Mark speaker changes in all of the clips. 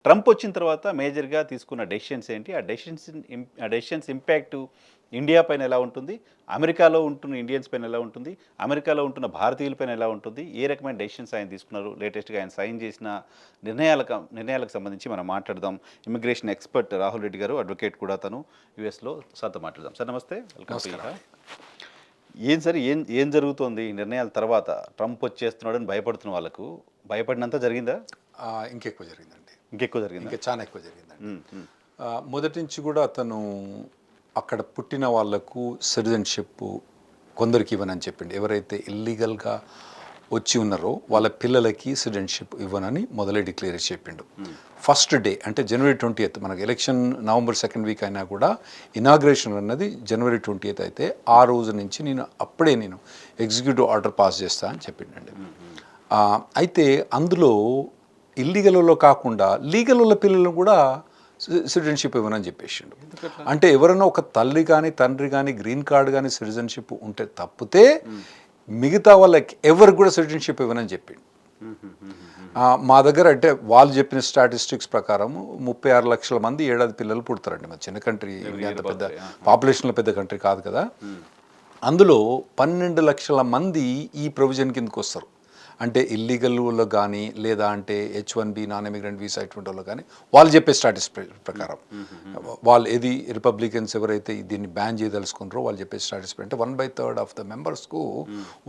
Speaker 1: Trump వచ్చిన తర్వాత మేజర్‌గా తీసుకున్న డెసిషన్స్ ఏంటి? ఆ డెసిషన్స్ ఇంపాక్ట్ ఇండియా పైన ఎలా ఉంటుంది? అమెరికాలో ఉంటున్న ఇండియన్స్ పైన ఎలా ఉంటుంది? అమెరికాలో ఉంటున్న భారతీయుల పైన ఎలా ఉంటుంది? ఏ రకమైన డెసిషన్స్ ఆయన తీసుకున్నారు? లేటెస్ట్‌గా ఆయన సైన్ చేసిన నిర్ణయాలకు సంబంధించి మనం మాట్లాడదాం. ఇమిగ్రేషన్ ఎక్స్‌పర్ట్ రాహుల్ రెడ్డి గారు, అడ్వకేట్ కూడా తను యూఎస్‌లో సార్‌తో మాట్లాడదాం. సార్ నమస్తే. వెల్కమ్ టు
Speaker 2: నమస్కారం.
Speaker 1: ఏం సార్ ఏం జరుగుతోంది ఈ నిర్ణయాల తర్వాత? ట్రంప్ వచ్చేస్తున్నాడని భయపడుతున్న వాళ్ళకు భయపడినంత జరిగిందా?
Speaker 2: ఇంకెక్కువ జరిగిందండి.
Speaker 1: ఇంకెక్కువ జరిగిందా?
Speaker 2: ఇంకా చాలా ఎక్కువ జరిగిందండి.
Speaker 1: హ్మ్. హ్మ్.
Speaker 2: మొదటి నుంచి కూడా అతను అక్కడ పుట్టిన వాళ్లకు సిటిజన్షిప్ కొందరికి ఇవ్వనని చెప్పిండు. ఎవరైతే ఇల్లీగల్గా వచ్చి ఉన్నారో వాళ్ళ పిల్లలకి సిటిజన్షిప్ ఇవ్వనని మొదలై డిక్లేర్ చేసి చెప్పిండు. ఫస్ట్ డే అంటే జనవరి 20th, మనకు ఎలక్షన్ నవంబర్ 2nd వీక్ అయినా కూడా ఇనాగ్రేషన్ అన్నది జనవరి 20th అయితే ఆ రోజు నుంచి నేను ఎగ్జిక్యూటివ్ ఆర్డర్ పాస్ చేస్తా అని చెప్పిండండి. అయితే అందులో ఇల్లీగల్లో కాకుండా లీగల్లో పిల్లలను కూడా సిటిజన్షిప్ ఇవ్వనని చెప్పేసిండు. అంటే ఎవరైనా ఒక తల్లి కానీ తండ్రి కానీ గ్రీన్ కార్డు కానీ సిటిజన్షిప్ ఉంటే తప్పితే మిగతా వాళ్ళకి ఎవరికి కూడా సిటిజన్షిప్ ఇవ్వనని చెప్పిండు. మా దగ్గర అంటే వాళ్ళు చెప్పిన స్టాటిస్టిక్స్ ప్రకారం 36 లక్షల మంది ఏడాది పిల్లలు పుడతారండి. మా చిన్న కంట్రీ, అంత పెద్ద పాపులేషన్లో పెద్ద కంట్రీ కాదు కదా. అందులో 12 లక్షల మంది ఈ ప్రొవిజన్ కిందకు వస్తారు. అంటే ఇల్లీగల్లో కానీ లేదా అంటే H1B నాన్ ఇమిగ్రెంట్ వీసా ఇటువంటి వాళ్ళు కానీ వాళ్ళు చెప్పే స్టాటిస్టిక్స్ ప్రకారం వాళ్ళు ఏది రిపబ్లికన్స్ ఎవరైతే దీన్ని బ్యాన్ చేయదలుచుకుంటారో వాళ్ళు చెప్పే స్టాటిస్టిక్స్ అంటే 1/3 ఆఫ్ ద మెంబర్స్కు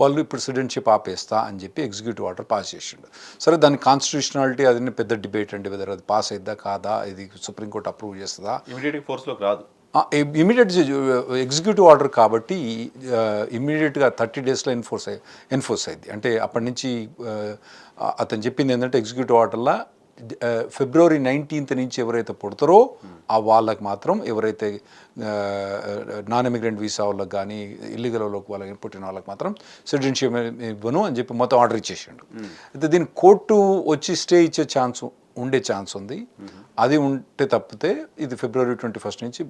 Speaker 2: వాళ్ళు ఇప్పుడు సిటిజన్షిప్ ఆపేస్తా అని చెప్పి ఎగ్జిక్యూటివ్ ఆర్డర్ పాస్ చేసిండు. సరే, దాని కాన్స్టిట్యూషనాలిటీ అది పెద్ద డిబేట్ అండి, వెదర్ అది పాస్ అయిద్దా కాదా, ఇది సుప్రీంకోర్టు అప్రూవ్ చేస్తుందా.
Speaker 1: ఇమీడియట్‌గా ఫోర్స్‌లోకి రాదు.
Speaker 2: ఇమీడియట్ ఎగ్జిక్యూటివ్ ఆర్డర్ కాబట్టి ఇమీడియట్గా 30 daysలో ఎన్ఫోర్స్ అయింది. అంటే అప్పటి నుంచి అతను చెప్పింది ఏంటంటే ఎగ్జిక్యూటివ్ ఆర్డర్లో February 19th నుంచి ఎవరైతే పుడతారో ఆ వాళ్ళకి మాత్రం, ఎవరైతే నాన్ ఇమిగ్రెంట్ వీసా వాళ్ళకి కానీ ఇల్లీగల్ వాళ్ళకి పుట్టిన వాళ్ళకి మాత్రం సిటిజన్షిప్ ఇవ్వను అని చెప్పి మొత్తం ఆర్డర్ ఇచ్చేసిండు. అయితే దీని కోర్టు వచ్చి స్టే ఇచ్చే ఉండే ఛాన్స్ ఉంది. అది ఉంటే తప్పితే ఇది February 21st నుంచి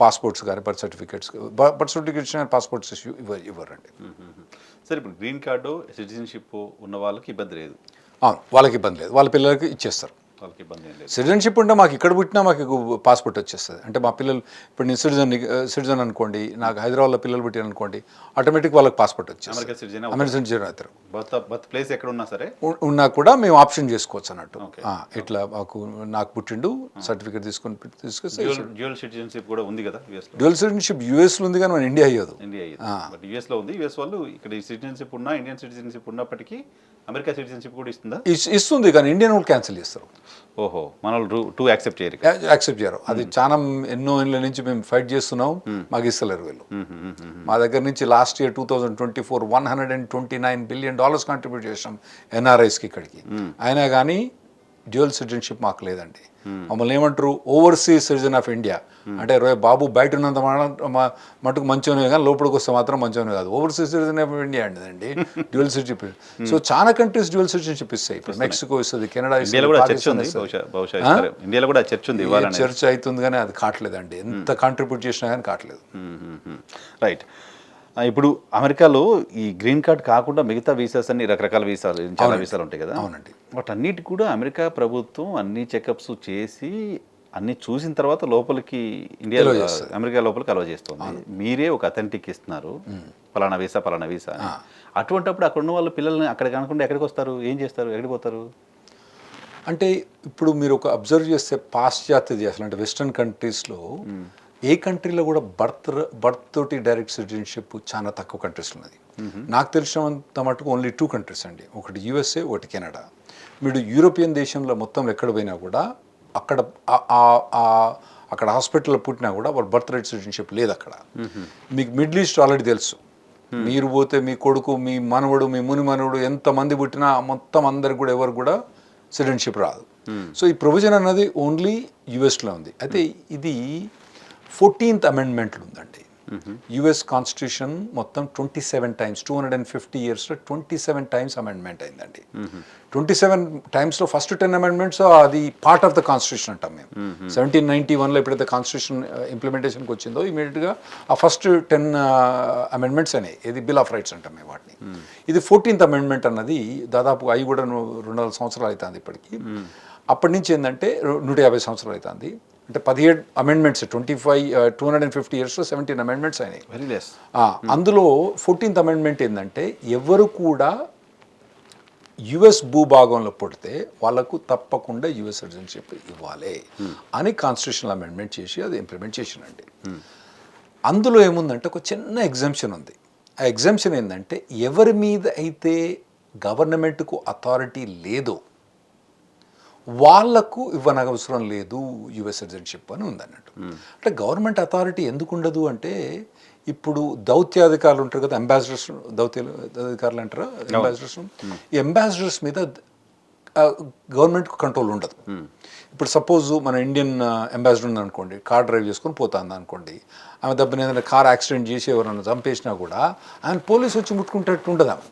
Speaker 2: పాస్పోర్ట్స్ కానీ బర్త్ సర్టిఫికేట్స్ పాస్పోర్ట్స్ ఇవ్వరండి.
Speaker 1: సరే, ఇప్పుడు గ్రీన్ కార్డు సిటిజన్షిప్ ఉన్న వాళ్ళకి ఇబ్బంది లేదు.
Speaker 2: అవును, వాళ్ళకి ఇబ్బంది లేదు, వాళ్ళ పిల్లలకి ఇచ్చేస్తారు.
Speaker 1: వాళ్ళకి ఇబ్బంది ఏం లేదు.
Speaker 2: సిటిజన్షిప్ ఉంటే మాకు ఇక్కడ పుట్టినా మాకు పాస్పోర్ట్ వచ్చేస్తుంది. అంటే మా పిల్లలు ఇప్పుడు నేను సిటిజన్ అనుకోండి, నాకు హైదరాబాద్లో పిల్లలు పుట్టాను అనుకోండి, ఆటోమేటిక్ వాళ్ళకి పాస్పోర్ట్ వచ్చేస్తుంది. అమెరికన్ సిటిజన్ అవుతారు.
Speaker 1: బర్త్ ప్లేస్ ఎక్కడ ఉన్నా సరే
Speaker 2: ఉన్నా కూడా మేము ఆప్షన్ చేసుకోవచ్చు అన్నట్టు. ఇట్లా నాకు పుట్టిండు సర్టిఫికేట్ తీసుకొస్తే
Speaker 1: డ్యూయల్ సిటిజన్షిప్ కూడా ఉంది కదా యూఎస్లో.
Speaker 2: డ్యూయల్ సిటిజన్షిప్ యూఎస్లో ఉంది కానీ మన ఇండియా అయ్యేది.
Speaker 1: బట్ యూఎస్లో ఉంది. యూఎస్ వాళ్ళు ఇక్కడ సిటిజన్షిప్ ఉన్నా, ఇండియన్ సిటిజన్షిప్ ఉన్నప్పటికీ అమెరికా సిటిజన్షిప్ కూడా ఇస్తుందా?
Speaker 2: ఇస్తుంది, కానీ ఇండియన్ వాళ్ళు క్యాన్సిల్ చేస్తారు.
Speaker 1: ఓహో, మన వాళ్ళు యాక్సెప్ట్
Speaker 2: చేయరు. అది చాలా ఎన్నో ఏళ్ళ నుంచి మేము ఫైట్ చేస్తున్నాం, మాకు ఇస్తలేరు వీళ్ళు. మా దగ్గర నుంచి లాస్ట్ ఇయర్ 2024 $129 billion కాంట్రిబ్యూట్ చేసాం ఎన్ఆర్ఐస్కి ఇక్కడికి. అయినా కానీ డ్యూయల్ సిటిజన్షిప్ మాకు లేదండి. మమ్మల్ని ఏమంటారు, ఓవర్సీస్ సిటిజన్ ఆఫ్ ఇండియా. అంటే బాబు బయట ఉన్నంత మటుకు మంచిగానే కానీ లోపలికి వస్తే మాత్రం మంచిగానే కాదు. ఓవర్సీస్ సిటిజన్ ఆఫ్ ఇండియా అండి డ్యూయల్ సిటిజన్షిప్. సో చాలా కంట్రీస్ డ్యూయల్ సిటిజన్షిప్ ఇస్తాయి. ఇప్పుడు మెక్సికో ఇస్తుంది, కెనడా ఇస్తుంది, చర్చ్ అవుతుంది కానీ అది కావట్లేదండి. ఎంత కాంట్రిబ్యూట్ చేసినా కానీ కావట్లేదు.
Speaker 1: రైట్. ఇప్పుడు అమెరికాలో ఈ గ్రీన్ కార్డ్ కాకుండా మిగతా వీసాస్ అన్ని రకరకాల వీసాలు, చాలా వీసాలు ఉంటాయి కదా.
Speaker 2: అవునండి.
Speaker 1: వాటన్నిటి కూడా అమెరికా ప్రభుత్వం అన్ని చెకప్స్ చేసి అన్ని చూసిన తర్వాత లోపలికి అమెరికా లోపలికి అలౌ చేస్తుంది. మీరే ఒక అథెంటిక్ ఇస్తున్నారు, పలానా వీసా. అటువంటిప్పుడు అక్కడ ఉన్న వాళ్ళు పిల్లల్ని అక్కడ కాకుండా ఎక్కడికి వస్తారు, ఏం చేస్తారు, ఎక్కడికి పోతారు?
Speaker 2: అంటే ఇప్పుడు మీరు ఒక అబ్జర్వ్ చేస్తే పాశ్చాత్య దేశాలు అంటే వెస్టర్న్ కంట్రీస్లో ఏ కంట్రీలో కూడా బర్త్ తోటి డైరెక్ట్ సిటిజన్షిప్ చాలా తక్కువ కంట్రీస్లో ఉన్నది. నాకు తెలిసినంత మటుకు ఓన్లీ 2 కంట్రీస్ అండి, ఒకటి USA, ఒకటి కెనడా. మీరు యూరోపియన్ దేశంలో మొత్తం ఎక్కడ పోయినా కూడా అక్కడ హాస్పిటల్లో పుట్టినా కూడా వాళ్ళ బర్త్ రైట్ సిటిజన్షిప్ లేదు అక్కడ. మీకు మిడిల్ ఈస్ట్ ఆల్రెడీ తెలుసు. మీరు పోతే మీ కొడుకు, మీ మనవడు, మీ ముని మనవడు ఎంతమంది పుట్టినా మొత్తం అందరికి కూడా ఎవరు కూడా సిటిజన్షిప్ రాదు. సో ఈ ప్రొవిజన్ అన్నది ఓన్లీ యుఎస్లో ఉంది. అయితే ఇది 14th అమెండ్మెంట్లు ఉందండి. యుఎస్ కాన్స్టిట్యూషన్ మొత్తం 27 times 250 yearsలో 27 times అమెండ్మెంట్ అయిందండి. 27 timesలో ఫస్ట్ 10 amendments అది పార్ట్ ఆఫ్ ద కాన్స్టిట్యూషన్ అంటాం మేము. 1791లో ఎప్పుడైతే కాన్స్టిట్యూషన్ ఇంప్లిమెంటేషన్కి వచ్చిందో ఇమీడియట్గా ఆ ఫస్ట్ 10 amendments అనేవి, ఇది బిల్ ఆఫ్ రైట్స్ అంటాం మేము వాటిని. ఇది 14th అమెండ్మెంట్ అన్నది దాదాపు అవి కూడా 200 సంవత్సరాలు అవుతుంది ఇప్పటికీ. అప్పటి నుంచి ఏంటంటే 150 సంవత్సరాలు అవుతుంది. అంటే 17 అమెండ్మెంట్స్ 250 ఇయర్స్లో 17 అమెండ్మెంట్స్ అయినాయి.
Speaker 1: Very less.
Speaker 2: అందులో 14th అమెండ్మెంట్ ఏంటంటే ఎవరు కూడా యుఎస్ భూభాగంలో పుడితే వాళ్ళకు తప్పకుండా యుఎస్ సిటిజన్షిప్ ఇవ్వాలి అని కాన్స్టిట్యూషనల్ అమెండ్మెంట్ చేసి అది ఇంప్లిమెంట్ చేసినండి. అందులో ఏముందంటే ఒక చిన్న ఎగ్జంప్షన్ ఉంది. ఆ ఎగ్జంప్షన్ ఏంటంటే ఎవరి మీద అయితే గవర్నమెంట్కు అథారిటీ లేదో వాళ్లకు ఇవ్వనవసరం లేదు యుఎస్ సిటిజన్షిప్ అని ఉందన్నట్టు. అంటే గవర్నమెంట్ అథారిటీ ఎందుకు ఉండదు అంటే ఇప్పుడు దౌత్యాధికారులు ఉంటారు కదా, అంబాసిడర్స్, దౌత్యాధికారులు అంటారా అంబాసిడర్స్, ఈ అంబాసిడర్స్ మీద గవర్నమెంట్కు కంట్రోల్ ఉండదు. ఇప్పుడు సపోజ్ మన ఇండియన్ అంబాసిడర్ ఉంది అనుకోండి, కార్ డ్రైవ్ చేసుకొని పోతుంది అనుకోండి, ఆమె దెబ్బని ఏదైనా కార్ యాక్సిడెంట్ చేసి ఎవరైనా చంపేసినా కూడా ఆయన పోలీసు వచ్చి ముట్టుకుంటట్టు ఉండదు ఆమె.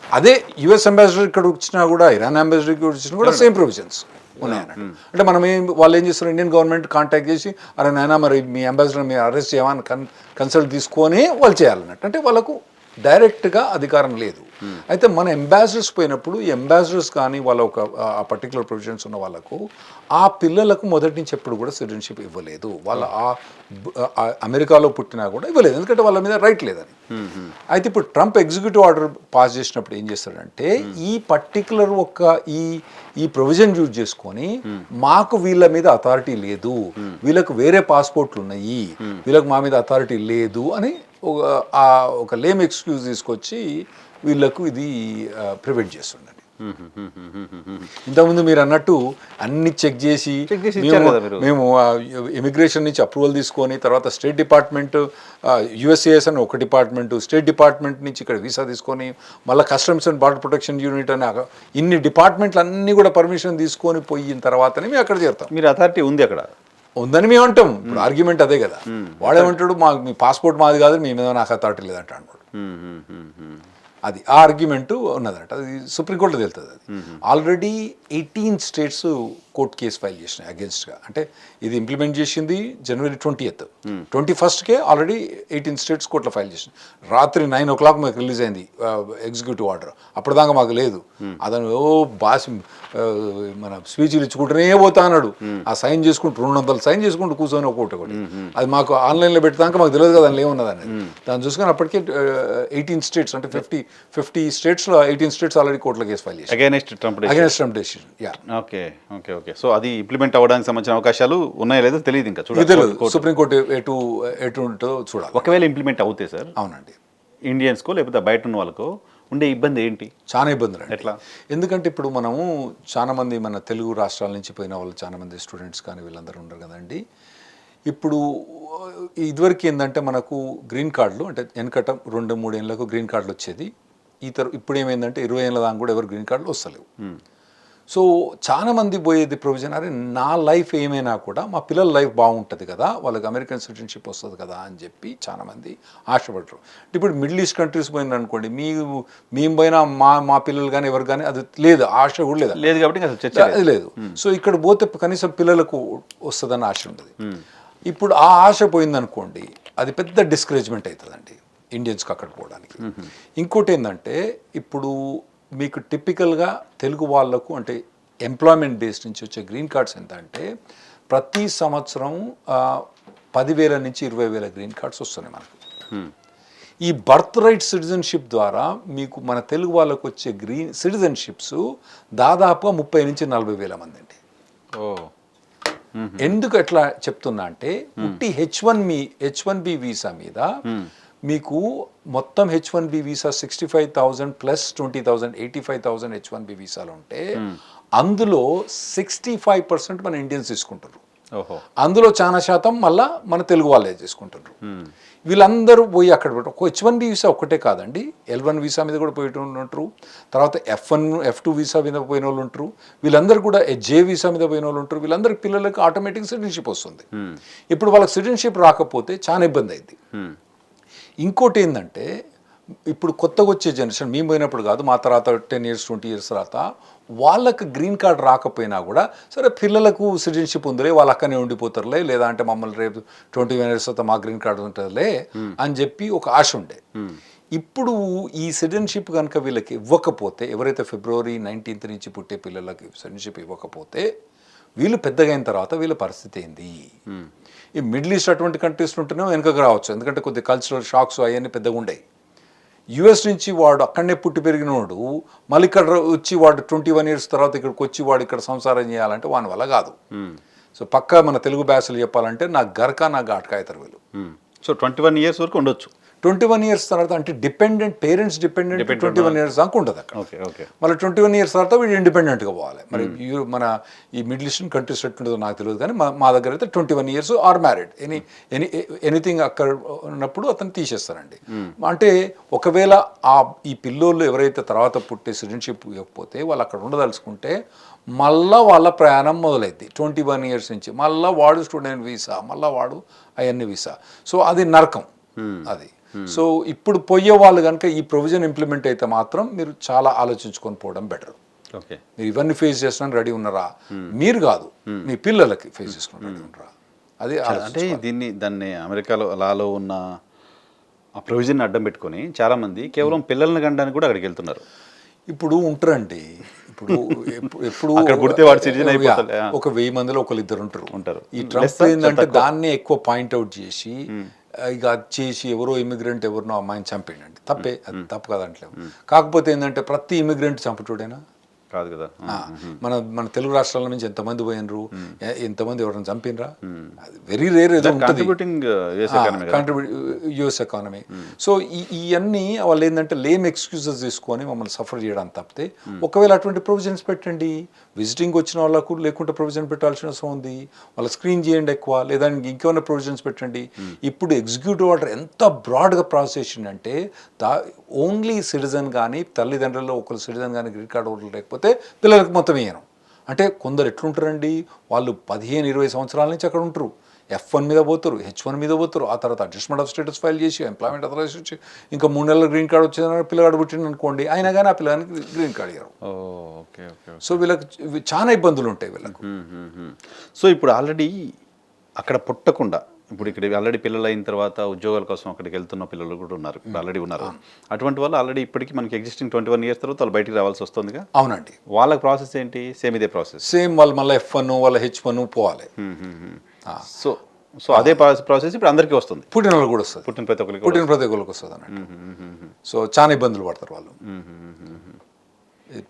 Speaker 2: అదే యుఎస్ అంబాసిడర్ ఇక్కడ వచ్చినా కూడా, ఇరాన్ అంబాసిడర్ ఇక్కడ వచ్చినా కూడా సేమ్ ప్రొవిజన్స్ ఉన్నాయన్నట్టు. అంటే మనం వాళ్ళు ఏం చేస్తారు, ఇండియన్ గవర్నమెంట్ కాంటాక్ట్ చేసి అరే నాయనా మరి మీ అంబాసిడర్ మీరు అరెస్ట్ చేయమని కన్సల్ట్ తీసుకొని వాళ్ళు చేయాలన్నట్టు. అంటే వాళ్ళకు డైరెక్ట్గా అధికారం లేదు. అయితే మన అంబాసిడర్స్ పోయినప్పుడు ఈ అంబాసిడర్స్ కానీ వాళ్ళ ఒక ఆ పర్టికులర్ ప్రొవిజన్స్ ఉన్న వాళ్ళకు ఆ పిల్లలకు మొదటి నుంచి ఎప్పుడు కూడా సిటిజన్షిప్ ఇవ్వలేదు. వాళ్ళ అమెరికాలో పుట్టినా కూడా ఇవ్వలేదు, ఎందుకంటే వాళ్ళ మీద రైట్ లేదని. అయితే ఇప్పుడు ట్రంప్ ఎగ్జిక్యూటివ్ ఆర్డర్ పాస్ చేసినప్పుడు ఏం చేస్తాడంటే ఈ పర్టికులర్ ఈ ప్రొవిజన్ యూజ్ చేసుకొని మాకు వీళ్ళ మీద అథారిటీ లేదు, వీళ్ళకు వేరే పాస్పోర్ట్లు ఉన్నాయి, వీళ్ళకు మా మీద అథారిటీ లేదు అని ఒక లేమ్ ఎక్స్క్యూజ్ తీసుకొచ్చి వీళ్ళకు ఇది ప్రివెంట్ చేస్తుండండి. ఇంతకుముందు మీరు అన్నట్టు అన్ని చెక్ చేసి మేము ఇమిగ్రేషన్ నుంచి అప్రూవల్ తీసుకొని తర్వాత స్టేట్ డిపార్ట్మెంట్, యుఎస్సిఎస్ అని ఒక డిపార్ట్మెంట్, స్టేట్ డిపార్ట్మెంట్ నుంచి ఇక్కడ వీసా తీసుకొని మళ్ళీ customs and border protection unit అని ఇన్ని డిపార్ట్మెంట్లు అన్నీ కూడా పర్మిషన్ తీసుకొని పోయిన తర్వాతనే మేము అక్కడ చేరుతాం.
Speaker 1: మీరు అథారిటీ ఉంది అక్కడ
Speaker 2: ఉందని మేము అంటాం. ఇప్పుడు ఆర్గ్యుమెంట్ అదే కదా, వాడేమంటాడు మీ పాస్పోర్ట్ మాది కాదు, మీ మీద నాకు అథారిటీ లేదంట అన్నాడు. అది ఆ ఆర్గ్యుమెంట్ ఉన్నదంట, అది సుప్రీంకోర్టులో తెలుస్తుంది. అది already 18 states court case file చేసినాయి అగేన్స్ట్గా. అంటే ఇది ఇంప్లిమెంట్ చేసింది January 20th, 21st already 18 states కోర్టులో ఫైల్ చేసినాయి. రాత్రి 9 o'clock మాకు రిలీజ్ అయింది ఎగ్జిక్యూటివ్ ఆర్డర్. అప్పటిదాకా మాకు లేదు. అతను మన స్పీచ్లు ఇచ్చుకుంటూనే పోతా అన్నాడు. ఆ సైన్ చేసుకుంటూ 200 సైన్ చేసుకుంటూ కూర్చొని ఒకటి అది మాకు ఆన్లైన్లో పెట్టడానికి మాకు తెలియదు కదా, దానిలో ఏమున్నదని. దాన్ని చూసుకొని అప్పటికే 18 స్టేట్స్ అంటే 50 స్టేట్స్లో 18 స్టేట్స్ ఆల్రెడీ కోర్టులో కేసు ఫైల్ చేసి
Speaker 1: against Trump decision. Okay okay okay. So అది ఇంప్లిమెంట్ అవ్వడానికి సంబంధించిన అవకాశాలు ఉన్నాయో లేదో తెలియదు, ఇంకా
Speaker 2: తెలియదు. సుప్రీంకోర్టు ఎటు ఉంటుందో చూడాలి.
Speaker 1: ఒకవేళ ఇంప్లిమెంట్ అవుతాయి సార్,
Speaker 2: అవునండి,
Speaker 1: ఇండియన్స్కో లేకపోతే బయట ఉన్న వాళ్ళకో ఉండే ఇబ్బంది ఏంటి?
Speaker 2: చాలా ఇబ్బందులు.
Speaker 1: ఎట్లా?
Speaker 2: ఎందుకంటే ఇప్పుడు మనము చాలా మంది మన తెలుగు రాష్ట్రాల నుంచి పోయిన వాళ్ళు చాలా మంది స్టూడెంట్స్ కానీ వీళ్ళందరూ ఉండరు కదండి. ఇప్పుడు ఇదివరకు ఏంటంటే మనకు గ్రీన్ కార్డులు అంటే వెనకట 2-3 ఏళ్ళకు గ్రీన్ కార్డులు వచ్చేది. ఇప్పుడు ఏమైందంటే 20 ఏళ్ళ దాకా కూడా ఎవరు గ్రీన్ కార్డులు వస్తలేవు. సో చాలా మంది పోయేది ప్రొవిజన్, అరే నా లైఫ్ ఏమైనా కూడా మా పిల్లల లైఫ్ బాగుంటుంది కదా, వాళ్ళకి అమెరికన్ సిటిజన్షిప్ వస్తుంది కదా అని చెప్పి చాలా మంది ఆశపడరు. ఇప్పుడు మిడిల్ ఈస్ట్ కంట్రీస్ పోయిన అనుకోండి, మేము పోయినా మా పిల్లలు కానీ ఎవరు కానీ అది లేదు, ఆశ కూడా లేదు
Speaker 1: కాబట్టి
Speaker 2: అది లేదు. సో ఇక్కడ పోతే కనీసం పిల్లలకు వస్తుందని ఆశ ఉంటుంది. ఇప్పుడు ఆ ఆశ పోయిందనుకోండి అది పెద్ద డిస్కరేజ్మెంట్ అవుతుందండి ఇండియన్స్కి అక్కడ పోవడానికి. ఇంకోటి ఏంటంటే ఇప్పుడు మీకు టిపికల్గా తెలుగు వాళ్లకు అంటే ఎంప్లాయ్మెంట్ బేస్ నుంచి వచ్చే గ్రీన్ కార్డ్స్ ఎంత అంటే ప్రతి సంవత్సరం 10,000 నుంచి 20,000 గ్రీన్ కార్డ్స్ వస్తున్నాయి మనకు. ఈ బర్త్ రైట్ సిటిజన్షిప్ ద్వారా మీకు మన తెలుగు వాళ్ళకు వచ్చే గ్రీన్ సిటిజన్షిప్స్ దాదాపుగా 30,000 నుంచి 40,000 మంది అండి. ఎందుకు ఎట్లా చెప్తున్నా అంటే ఉట్టి H1B వీసా మీద మీకు మొత్తం H1B వీసా 65,000 ప్లస్ 20,000 85,000 H1B వీసాలు ఉంటే అందులో 65% మన ఇండియన్స్ తీసుకుంటారు. అందులో చాలా శాతం మళ్ళా మన తెలుగు వాళ్ళే తీసుకుంటారు. వీళ్ళందరూ పోయి అక్కడ H1B వీసా ఒక్కటే కాదండి, L1 వీసా మీద కూడా పోయి ఉంటారు, తర్వాత F1 F2 వీసా మీద పోయిన వాళ్ళు ఉంటారు, వీళ్ళందరూ కూడా J వీసా మీద పోయిన వాళ్ళు ఉంటారు. వీళ్ళందరికీ పిల్లలకి ఆటోమేటిక్ సిటిజన్షిప్ వస్తుంది. ఇప్పుడు వాళ్ళకి సిటిజన్షిప్ రాకపోతే చాలా ఇబ్బంది అయింది. ఇంకోటి ఏంటంటే ఇప్పుడు కొత్తగా వచ్చే జనరేషన్, మేము పోయినప్పుడు కాదు, మా తర్వాత 10 years 20 years తర్వాత వాళ్ళకు గ్రీన్ కార్డ్ రాకపోయినా కూడా సరే పిల్లలకు సిటిజన్షిప్ ఉందిలే, వాళ్ళు అక్కడనే ఉండిపోతారులే, లేదా అంటే మమ్మల్ని రేపు 21 years తర్వాత మా గ్రీన్ కార్డు ఉంటుందిలే అని చెప్పి ఒక ఆశ ఉండే. ఇప్పుడు ఈ సిటిజన్షిప్ కనుక వీళ్ళకి ఇవ్వకపోతే, ఎవరైతే ఫిబ్రవరి 19th నుంచి పుట్టే పిల్లలకి సిటిజన్షిప్ ఇవ్వకపోతే, వీళ్ళు పెద్దగా అయిన తర్వాత వీళ్ళ పరిస్థితి ఏంది? ఈ మిడిల్ ఈస్ట్ అటువంటి కంట్రీస్ ఉంటేనే వెనకకు రావచ్చు, ఎందుకంటే కొద్ది కల్చరల్ షాక్స్ అవన్నీ పెద్దగా ఉండవు. యుఎస్ నుంచి వాడు అక్కడనే పుట్టి పెరిగినోడు మళ్ళీ ఇక్కడ వచ్చి వాడు 21 years తర్వాత ఇక్కడికి వచ్చి వాడు ఇక్కడ సంసారం చేయాలంటే వాని వల్ల కాదు. సో పక్కా మన తెలుగు భాషలు చెప్పాలంటే నా గరక నా ఘాట్కా అవుతారు వీళ్ళు.
Speaker 1: సో 21 years వరకు ఉండొచ్చు.
Speaker 2: 21 years తర్వాత అంటే డిపెండెంట్, పేరెంట్స్ డిపెండెంట్ 21 years దాకా ఉంటుంది అక్కడ. మళ్ళీ 21 years తర్వాత వీడు ఇండిపెండెంట్గా పోవాలి. మరి మన ఈ మిడిల్ ఈస్టర్న్ కంట్రీస్ ఎట్టుంటుందో నాకు తెలియదు, కానీ మా దగ్గర అయితే 21 years ఆర్ మ్యారీడ్ ఎనీథింగ్ అక్కడ ఉన్నప్పుడు అతను తీసేస్తారండి. అంటే ఒకవేళ ఈ పిల్లోళ్ళు ఎవరైతే తర్వాత పుట్టే సిటిజన్షిప్ ఇవ్వకపోతే వాళ్ళు అక్కడ ఉండదలుచుకుంటే మళ్ళా వాళ్ళ ప్రయాణం మొదలైద్ది 21 years నుంచి. మళ్ళీ వాడు స్టూడెంట్ వీసా, మళ్ళీ వాడు అవన్నీ వీసా. సో అది నరకం అది. సో ఇప్పుడు పోయే వాళ్ళు కనుక ఈ ప్రొవిజన్ ఇంప్లిమెంట్ అయితే మాత్రం మీరు చాలా ఆలోచించుకొని పోవడం బెటర్. మీరు ఇవన్నీ ఫేస్ చేస్తున్నాను రెడీ ఉన్నారా? మీరు కాదు, మీ పిల్లలకి ఫేస్ చేసుకుని రెడీ ఉన్నారా? అది
Speaker 1: అంటే దాన్ని అమెరికాలో లాలో ఉన్న ఆ ప్రొవిజన్ అడ్డం పెట్టుకొని చాలామంది కేవలం పిల్లల్ని కనడానికి కూడా అక్కడికి వెళ్తున్నారు.
Speaker 2: ఇప్పుడు ఉంటారండి. ఇప్పుడు ఎప్పుడు ఒక 1000 మందిలో ఒకరిద్దరు ఉంటారు. ఈ ట్రంప్ ఏంటంటే దాన్నే ఎక్కువ పాయింట్అవుట్ చేసి ఇక అది చేసి ఎవరో ఇమిగ్రెంట్ ఎవరినో అమ్మాయిని చంపేయండి. తప్పే, అది తప్పు కాదంటలేము. కాకపోతే ఏంటంటే ప్రతి ఇమిగ్రెంట్ చంపటోడేనా?
Speaker 1: కాదు కదా.
Speaker 2: మన తెలుగు రాష్ట్రాల నుంచి ఎంతమంది పోయినరు, ఎంతమంది ఎవరైనా చంపినరా? అది వెరీ రేర్. ఏదో యుఎస్ ఎకానమీ. సో ఇవన్నీ వాళ్ళు ఏంటంటే లేమ్ ఎక్స్క్యూజెస్ తీసుకొని మమ్మల్ని సఫర్ చేయడానికి తప్పితే, ఒకవేళ అటువంటి ప్రొవిజన్స్ పెట్టండి. విజిటింగ్ వచ్చిన వాళ్ళకు లేకుంటే ప్రొవిజన్ పెట్టాల్సిన అవసరం ఉంది. వాళ్ళ స్క్రీన్ చేయండి ఎక్కువ, లేదా ఇంకేమైనా ప్రొవిజన్స్ పెట్టండి. ఇప్పుడు ఎగ్జిక్యూటివ్ ఆర్డర్ ఎంత బ్రాడ్గా ప్రాసెస్ చేసిందంటే ఓన్లీ సిటిజన్ కానీ తల్లిదండ్రుల్లో ఒకరు సిటిజన్ కానీ గ్రీన్ కార్డ్ హోల్డర్ లేకపోతే పిల్లలకు మొత్తం వేయను. అంటే కొందరు ఎట్లుంటారండి, వాళ్ళు 15-20 సంవత్సరాల నుంచి అక్కడ ఉంటారు. F1 మీద పోతారు, H1 మీద పోతారు. ఆ తర్వాత అడ్జస్ట్మెంట్ ఆఫ్ స్టేటస్ ఫైల్ చేసి ఎంప్లాయ్మెంట్ అథరైజేషన్ వచ్చి ఇంకా 3 నెలల గ్రీన్ కార్డ్ వచ్చేదాన్ని పిల్లగాడు పుట్టింది అనుకోండి, అయినా కానీ ఆ పిల్లగానికి గ్రీన్ కార్డ్ ఇయ్యరు. సో వీళ్ళకి చాలా ఇబ్బందులు ఉంటాయి వీళ్ళకు.
Speaker 1: సో ఇప్పుడు ఆల్రెడీ అక్కడ పుట్టకుండా, ఇప్పుడు ఇక్కడ ఆల్రెడీ పిల్లలు అయిన తర్వాత ఉద్యోగాల కోసం అక్కడికి వెళ్తున్న పిల్లలు కూడా ఉన్నారు, ఆల్రెడీ ఉన్నారు. అటువంటి వాళ్ళు ఆల్రెడీ ఇప్పటికీ మనకి ఎగ్జిస్టింగ్ 21 years తర్వాత వాళ్ళు బయటికి రావాల్సి వస్తుందిగా.
Speaker 2: అవునండి.
Speaker 1: వాళ్ళకి ప్రాసెస్ ఏంటి? సేమ్ ఇదే ప్రాసెస్.
Speaker 2: సేమ్ వాళ్ళు మళ్ళీ F1 వాళ్ళ H1 పోవాలి.
Speaker 1: సో అదే ప్రాసెస్ ఇప్పుడు అందరికీ వస్తుంది.
Speaker 2: పుట్టిన వాళ్ళు కూడా వస్తుంది.
Speaker 1: పుట్టిన ప్రతి
Speaker 2: ఒక్కరికి వస్తుంది అన్నట్టు. సో చాలా ఇబ్బందులు పడతారు వాళ్ళు.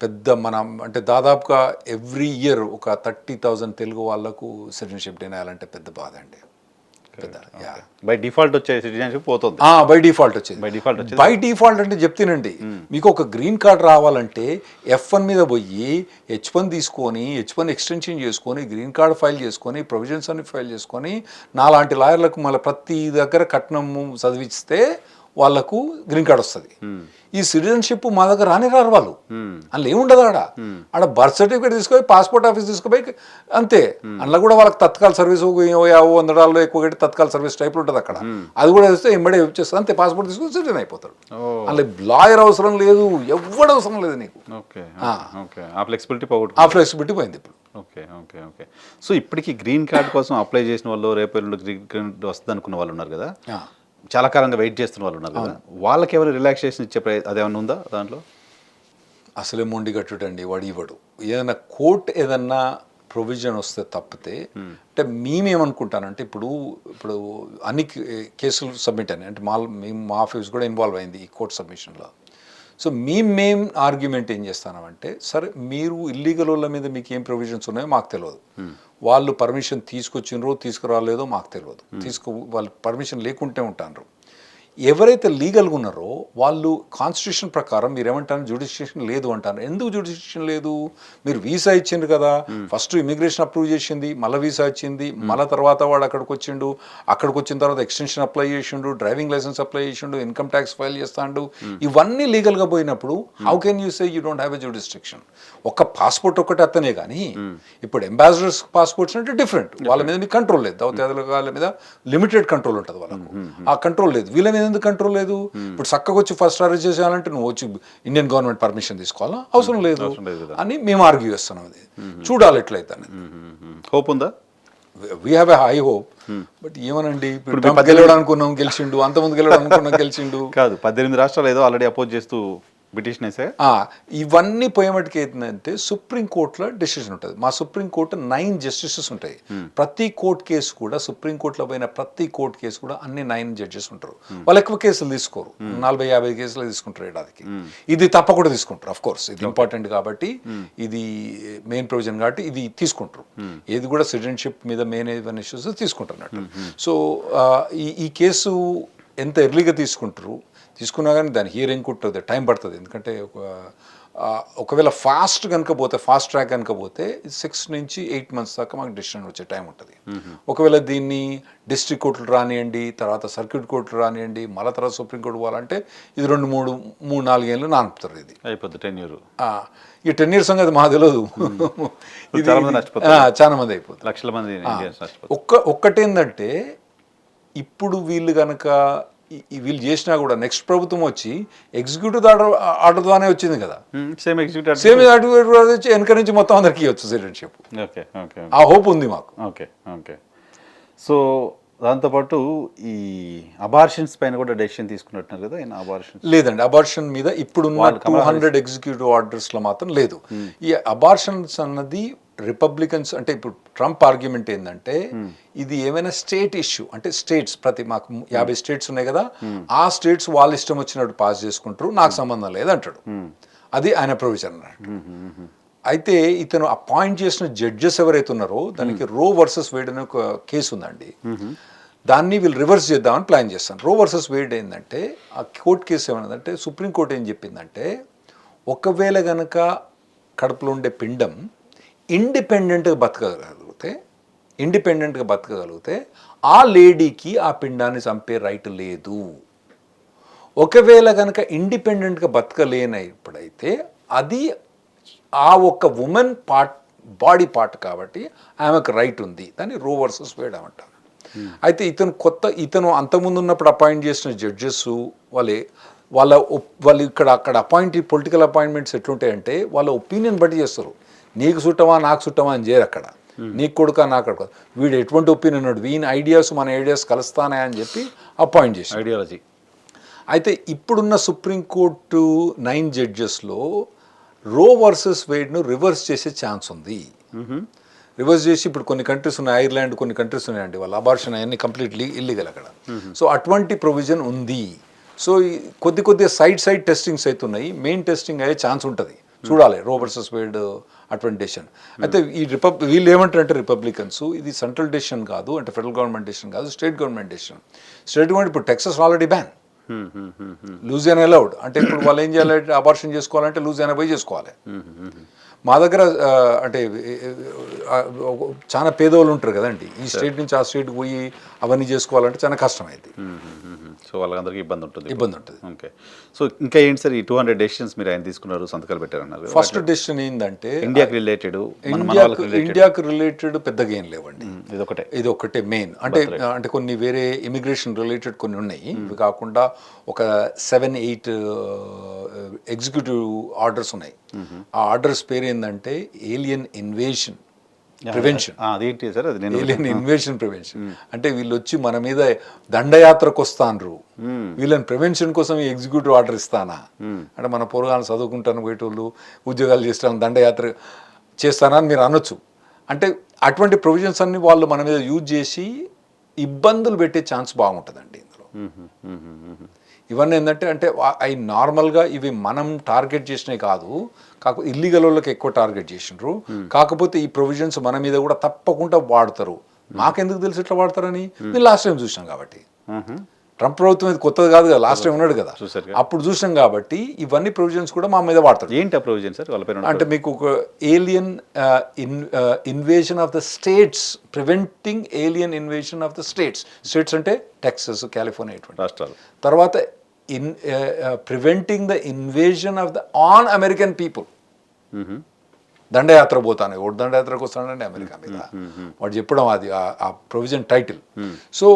Speaker 2: పెద్ద అంటే దాదాపుగా ఎవ్రీ ఇయర్ ఒక 30,000 తెలుగు వాళ్ళకు సిటిజన్షిప్ డినైల్ అంటే పెద్ద బాధ అండి.
Speaker 1: బై డిఫాల్ట్ వచ్చే సిటిజన్షిప్ పోతుంది.
Speaker 2: బై డిఫాల్ట్ అంటే చెప్తానండి, మీకు ఒక గ్రీన్ కార్డ్ రావాలంటే F1 మీద పోయి H1 తీసుకొని H1 ఎక్స్టెన్షన్ చేసుకొని గ్రీన్ కార్డ్ ఫైల్ చేసుకొని ప్రొవిజన్స్ అన్ని ఫైల్ చేసుకొని నాలాంటి లాయర్లకు మళ్ళీ ప్రతి దగ్గర కట్నము చదివిస్తే వాళ్ళకు గ్రీన్ కార్డ్ వస్తుంది. ఈ సిటిజన్షిప్ మా దగ్గర రారు వాళ్ళు. అందులో ఏముండదు ఆడ బర్త్ సర్టిఫికేట్ తీసుకుపోయి పాస్పోర్ట్ ఆఫీస్ తీసుకుపోయి అంతే. అందులో కూడా వాళ్ళకి తత్కాల సర్వీస్ $50 ఎక్కువ కట్టి తత్కాల సర్వీస్ టైప్ ఉంటుంది అక్కడ. అది కూడా వేస్తే ఎంబడే వచ్చేస్తుంది అంతే. పాస్పోర్ట్ తీసుకుని సిటిజన్ అయిపోతాడు. అందులో లాయర్ అవసరం లేదు, ఎవడు అవసరం లేదు నీకు.
Speaker 1: ఆ ఫ్లెక్సిబిలిటీ
Speaker 2: పోయింది ఇప్పుడు.
Speaker 1: సో ఇప్పటికీ గ్రీన్ కార్డ్ కోసం అప్లై చేసిన వాళ్ళు రేపు గ్రీన్ కార్డ్ వస్తుంది అనుకున్న వాళ్ళు ఉన్నారు కదా, చాలా కాలంగా వెయిట్ చేస్తున్న వాళ్ళు ఉన్నారు కదా, వాళ్ళకి ఏమైనా రిలాక్సేషన్ ఇచ్చే అదేమన్నా ఉందా దాంట్లో?
Speaker 2: అసలే మొండి కట్టుడండి, వాడు ఇవ్వడు. ఏదైనా కోర్టు ఏదన్నా ప్రొవిజన్ వస్తే తప్పితే, అంటే మేమేమనుకుంటానంటే ఇప్పుడు అన్ని కేసులు సబ్మిట్ అయినాయి అంటే మా ఆఫీస్ కూడా ఇన్వాల్వ్ అయింది ఈ కోర్ట్ సబ్మిషన్లో. సో మేం ఆర్గ్యుమెంట్ ఏం చేస్తామంటే, సరే మీరు ఇల్లీగల్ వాళ్ళ మీద మీకు ఏం ప్రొవిజన్స్ ఉన్నాయో మాకు తెలియదు, వాళ్ళు పర్మిషన్ తీసుకొచ్చినరో తీసుకురాలేదో మాకు తెలియదు, వాళ్ళు పర్మిషన్ లేకుంటే ఉంటారు. ఎవరైతే లీగల్గా ఉన్నారో వాళ్ళు కాన్స్టిట్యూషన్ ప్రకారం మీరు ఏమంటారు, జ్యుడిషియేషన్ లేదు అంటారు. ఎందుకు జ్యుడిషియేషన్ లేదు? మీరు వీసా ఇచ్చిండు కదా, ఫస్ట్ ఇమిగ్రేషన్ అప్రూవ్ చేసింది, మళ్ళీ వీసా ఇచ్చింది, మళ్ళీ తర్వాత వాడు అక్కడికి వచ్చిన తర్వాత ఎక్స్టెన్షన్ అప్లై చేసిండు, డ్రైవింగ్ లైసెన్స్ అప్లై చేసిండు, ఇన్కమ్ ట్యాక్స్ ఫైల్ చేస్తాడు. ఇవన్నీ లీగల్గా పోయినప్పుడు how can you say you don't have a jurisdiction? ఒక్క పాస్పోర్ట్ ఒక్కటే అతనే కానీ ఇప్పుడు అంబాసిడర్స్ పాస్పోర్ట్స్ అంటే డిఫరెంట్, వాళ్ళ మీద మీకు కంట్రోల్ లేదు. దౌత్యాల మీద లిమిటెడ్ కంట్రోల్ ఉంటుంది వాళ్ళకు, ఆ కంట్రోల్ లేదు. వీళ్ళ మీద ఎందుకు కంట్రోల్ లేదు? ఇప్పుడు చక్కగా వచ్చి ఫస్ట్ అరెస్ట్ చేయాలంటే నువ్వు వచ్చి ఇండియన్ గవర్నమెంట్ పర్మిషన్ తీసుకోవాలా? అవసరం లేదు అని మేము ఆర్గ్యూ చేస్తున్నాం. అది చూడాలి ఎట్లయితే.
Speaker 1: హోప్ ఉందా?
Speaker 2: We have a high hope. But ఏమనండి, ఇప్పుడు ట్రంప్ గెలవడం అనుకున్నాం గెలిచిండు, అంతకుముందు గెలవడం అనుకున్నాం గెలిచిండు.
Speaker 1: కాదు, 18 రాష్ట్రాలు ఏదో ఆల్రెడీ అపోజ్ చేస్తూ పిటిషనేసే.
Speaker 2: ఇవన్నీ పోయేమటికి ఏంటంటే సుప్రీంకోర్టులో డెసిషన్ ఉంటుంది. మా సుప్రీంకోర్టు 9 జస్టిసెస్ ఉంటాయి. ప్రతి కోర్టు కేసు కూడా, సుప్రీంకోర్టులో పోయిన ప్రతి కోర్టు కేసు కూడా అన్ని 9 జడ్జెస్ ఉంటారు. వాళ్ళు ఎక్కువ కేసులు తీసుకోరు, 40-50 కేసులు తీసుకుంటారు ఏడాదికి. ఇది తప్పకుండా తీసుకుంటారు. అఫ్ కోర్స్ ఇది ఇంపార్టెంట్ కాబట్టి, ఇది మెయిన్ ప్రొవిజన్ కాబట్టి ఇది తీసుకుంటారు. ఏది కూడా సిటిజన్షిప్ మీద మెయిన్ ఏదైనా ఇష్యూస్ తీసుకుంటారు అన్నట్టు. సో ఈ కేసు ఎంత ఎర్లీగా తీసుకున్నా కానీ దాని హియరింగ్ ఉంటుంది, టైం పడుతుంది. ఎందుకంటే ఒకవేళ ఫాస్ట్ కనుక పోతే, ఫాస్ట్ ట్రాక్ కనుక పోతే 6 నుంచి 8 months దాకా మాకు డెసిషన్ వచ్చే టైం ఉంటుంది. ఒకవేళ దీన్ని డిస్ట్రిక్ట్ కోర్టులు రానియండి, తర్వాత సర్క్యూట్ కోర్టులు రానియండి, మళ్ళీ తర్వాత సుప్రీంకోర్టు పోవాలంటే ఇది 2-3-4 ఏళ్ళు నానుపుతారు. ఇది
Speaker 1: అయిపోతుంది 10 years.
Speaker 2: ఈ 10 years సంగతి మాకు తెలియదు. ఇది చాలా మంది అయిపోతుంది,
Speaker 1: లక్షల మంది.
Speaker 2: ఒక్కటేందంటే ఇప్పుడు వీళ్ళు కనుక వీళ్ళు చేసినా కూడా నెక్స్ట్ ప్రభుత్వం వచ్చి ఎగ్జిక్యూటివ్ ఆర్డర్ ద్వారానే వచ్చింది కదా,
Speaker 1: సేమ్
Speaker 2: ఎగ్జిక్యూటివ్ వచ్చి వెనక నుంచి మొత్తం అందరికీ ఇవ్వచ్చు సిటిజన్షిప్. ఆ హోప్ ఉంది మాకు.
Speaker 1: ఓకే. సో దాంతోపాటు ఈ అబార్షన్స్ పైన కూడా డెసిషన్ తీసుకున్నట్టున్నారు కదా. అబార్షన్
Speaker 2: లేదండి, అబార్షన్ మీద ఇప్పుడున్న 200 ఎగ్జిక్యూటివ్ ఆర్డర్స్లో మాత్రం లేదు. ఈ అబార్షన్స్ అన్నది రిపబ్లికన్స్, అంటే ఇప్పుడు ట్రంప్ ఆర్గ్యుమెంట్ ఏంటంటే ఇది ఏమైనా స్టేట్ ఇష్యూ, అంటే స్టేట్స్ మాకు 50 స్టేట్స్ ఉన్నాయి కదా, ఆ స్టేట్స్ వాళ్ళ ఇష్టం వచ్చినట్టు పాస్ చేసుకుంటారు, నాకు సంబంధం లేదంటాడు. అది ఆయన ప్రొవిజన్ అన్నట్టు. అయితే ఇతను అపాయింట్ చేసిన జడ్జెస్ ఎవరైతే ఉన్నారో దానికి రో వర్సెస్ వేడ్ అనే ఒక కేసు ఉందండి. దాన్ని వీళ్ళు రివర్స్ చేద్దామని ప్లాన్ చేస్తాను. రో వర్సెస్ వేడ్ ఏంటంటే ఆ కోర్టు కేసు ఏమన్నదంటే, సుప్రీంకోర్టు ఏం చెప్పిందంటే, ఒకవేళ గనక కడుపులో ఉండే పిండం ఇండిపెండెంట్గా బతకగలిగితే ఆ లేడీకి ఆ పిండాన్ని చంపే రైట్ లేదు. ఒకవేళ కనుక ఇండిపెండెంట్గా బతకలేనప్పుడైతే అది ఆ ఒక్క ఉమెన్ బాడీ పార్ట్ కాబట్టి ఆమెకు రైట్ ఉంది. దాన్ని రో వర్సెస్ వేడ్ అంటారు. అయితే ఇతను అంతకుముందు ఉన్నప్పుడు అపాయింట్ చేసిన జడ్జెస్ వాళ్ళు అక్కడ పొలిటికల్ అపాయింట్మెంట్స్ ఎట్లుంటాయంటే వాళ్ళ ఒపీనియన్ బట్టి చేస్తారు. నీకు చుట్టమా నాకు చుట్టమా అని చేయరు అక్కడ. నీకు కొడుక నాకు కొడుక, వీడు ఎటువంటి ఒపీనియన్ ఉన్నాడు, వీని ఐడియాస్ మన ఐడియాస్ కలుస్తానే అని చెప్పి అపాయింట్ చేసి
Speaker 1: ఐడియాలజీ.
Speaker 2: అయితే ఇప్పుడున్న సుప్రీంకోర్టు 9 జడ్జెస్లో రో వర్సెస్ వేడ్ను రివర్స్ చేసే ఛాన్స్ ఉంది. రివర్స్ చేసి ఇప్పుడు కొన్ని కంట్రీస్ ఉన్నాయి, ఐర్లాండ్ కొన్ని కంట్రీస్ ఉన్నాయండి, వాళ్ళ అబార్షన్ అవన్నీ కంప్లీట్లీ ఇల్లీగల్ అక్కడ. సో అటువంటి ప్రొవిజన్ ఉంది. సో కొద్దిగా సైడ్ టెస్టింగ్స్ అవుతున్నాయి, మెయిన్ టెస్టింగ్ అయ్యే ఛాన్స్ ఉంటుంది. చూడాలి రో వర్సెస్ వేడ్ అటువంటి డెసిషన్. అయితే వీళ్ళు ఏమంటారంటే రిపబ్లికన్స్, ఇది సెంట్రల్ డెసిషన్ కాదు, అంటే ఫెడరల్ గవర్నమెంట్ డెసిషన్ కాదు, state government decision. State government ఇప్పుడు Texas already ban, Louisiana allowed. అంటే ఇప్పుడు వాళ్ళు ఏం చేయాలి, అబార్షన్ చేసుకోవాలంటే లూజియానా పోయి చేసుకోవాలి. మా దగ్గర అంటే చాలా పేదవాళ్ళు ఉంటారు కదండి, ఈ స్టేట్ నుంచి ఆ స్టేట్కి పోయి అవన్నీ చేసుకోవాలంటే చాలా కష్టమైంది.
Speaker 1: సో వాళ్ళందరికీ ఇబ్బంది ఉంటుంది. ఓకే. సో ఇంకా ఏంటి సార్ ఈ 200 డెసిషన్స్ మీరు ఆయన తీసుకున్నారు, సంతకాలు పెట్టారన్నారు.
Speaker 2: ఫస్ట్ డెసిషన్ ఏంటంటే
Speaker 1: ఇండియాకి
Speaker 2: రిలేటెడ్ పెద్దగా ఏం లేవండి, ఇది ఒకటే మెయిన్. అంటే కొన్ని వేరే ఇమిగ్రేషన్ రిలేటెడ్ కొన్ని ఉన్నాయి. ఇవి కాకుండా ఒక 7-8 ఎగ్జిక్యూటివ్ ఆర్డర్స్ ఉన్నాయి. ఆ ఆర్డర్స్ పేరు ఏంటంటే alien invasion prevention. Alien invasion prevention అంటే వీళ్ళు వచ్చి మన మీద దండయాత్రకు వస్తాన్రు, వీళ్ళని ప్రివెన్షన్ కోసం ఈ ఎగ్జిక్యూటివ్ ఆర్డర్ ఇస్తానా అంటే, మన పొరగాలను చదువుకుంటాను పోయేటోళ్ళు ఉద్యోగాలు చేస్తాను దండయాత్ర చేస్తానా అని మీరు అనొచ్చు. అంటే అటువంటి ప్రొవిజన్స్ అన్ని వాళ్ళు మన మీద యూజ్ చేసి ఇబ్బందులు పెట్టే ఛాన్స్ బాగుంటుందండి ఇందులో. ఇవన్నీ ఏంటంటే అవి నార్మల్గా ఇవి మనం టార్గెట్ చేసినవి కాదు, కాకపోతే ఇల్లీగల్ వాళ్ళకి ఎక్కువ టార్గెట్ చేసినారు. కాకపోతే ఈ ప్రొవిజన్స్ మన మీద కూడా తప్పకుండా వాడతారు. మాకెందుకు తెలిసి ఇట్లా వాడతారని నేను లాస్ట్ టైం చూసినాం కాబట్టి. ట్రంప్ ప్రభుత్వం ఇది కొత్తది కాదు కదా, లాస్ట్ టైం ఉన్నాడు కదా, అప్పుడు చూసినాం కాబట్టి ఇవన్నీ ప్రొవిజన్స్ కూడా మా మీద వాడతారు.
Speaker 1: ఏంటి ప్రొవిజన్ సార్?
Speaker 2: అంటే మీకు ఒక alien invasion of the states, preventing alien invasion of the states అంటే టెక్సస్, కాలిఫోర్నియా ఇటువంటి
Speaker 1: రాష్ట్రాలు.
Speaker 2: తర్వాత preventing the invasion of the on American people. దండయాత్ర పోతాను, ఓటు దండయాత్రకు వస్తానండి అమెరికా మీద, వాడు చెప్పడం అది ఆ ప్రొవిజన్ టైటిల్. సో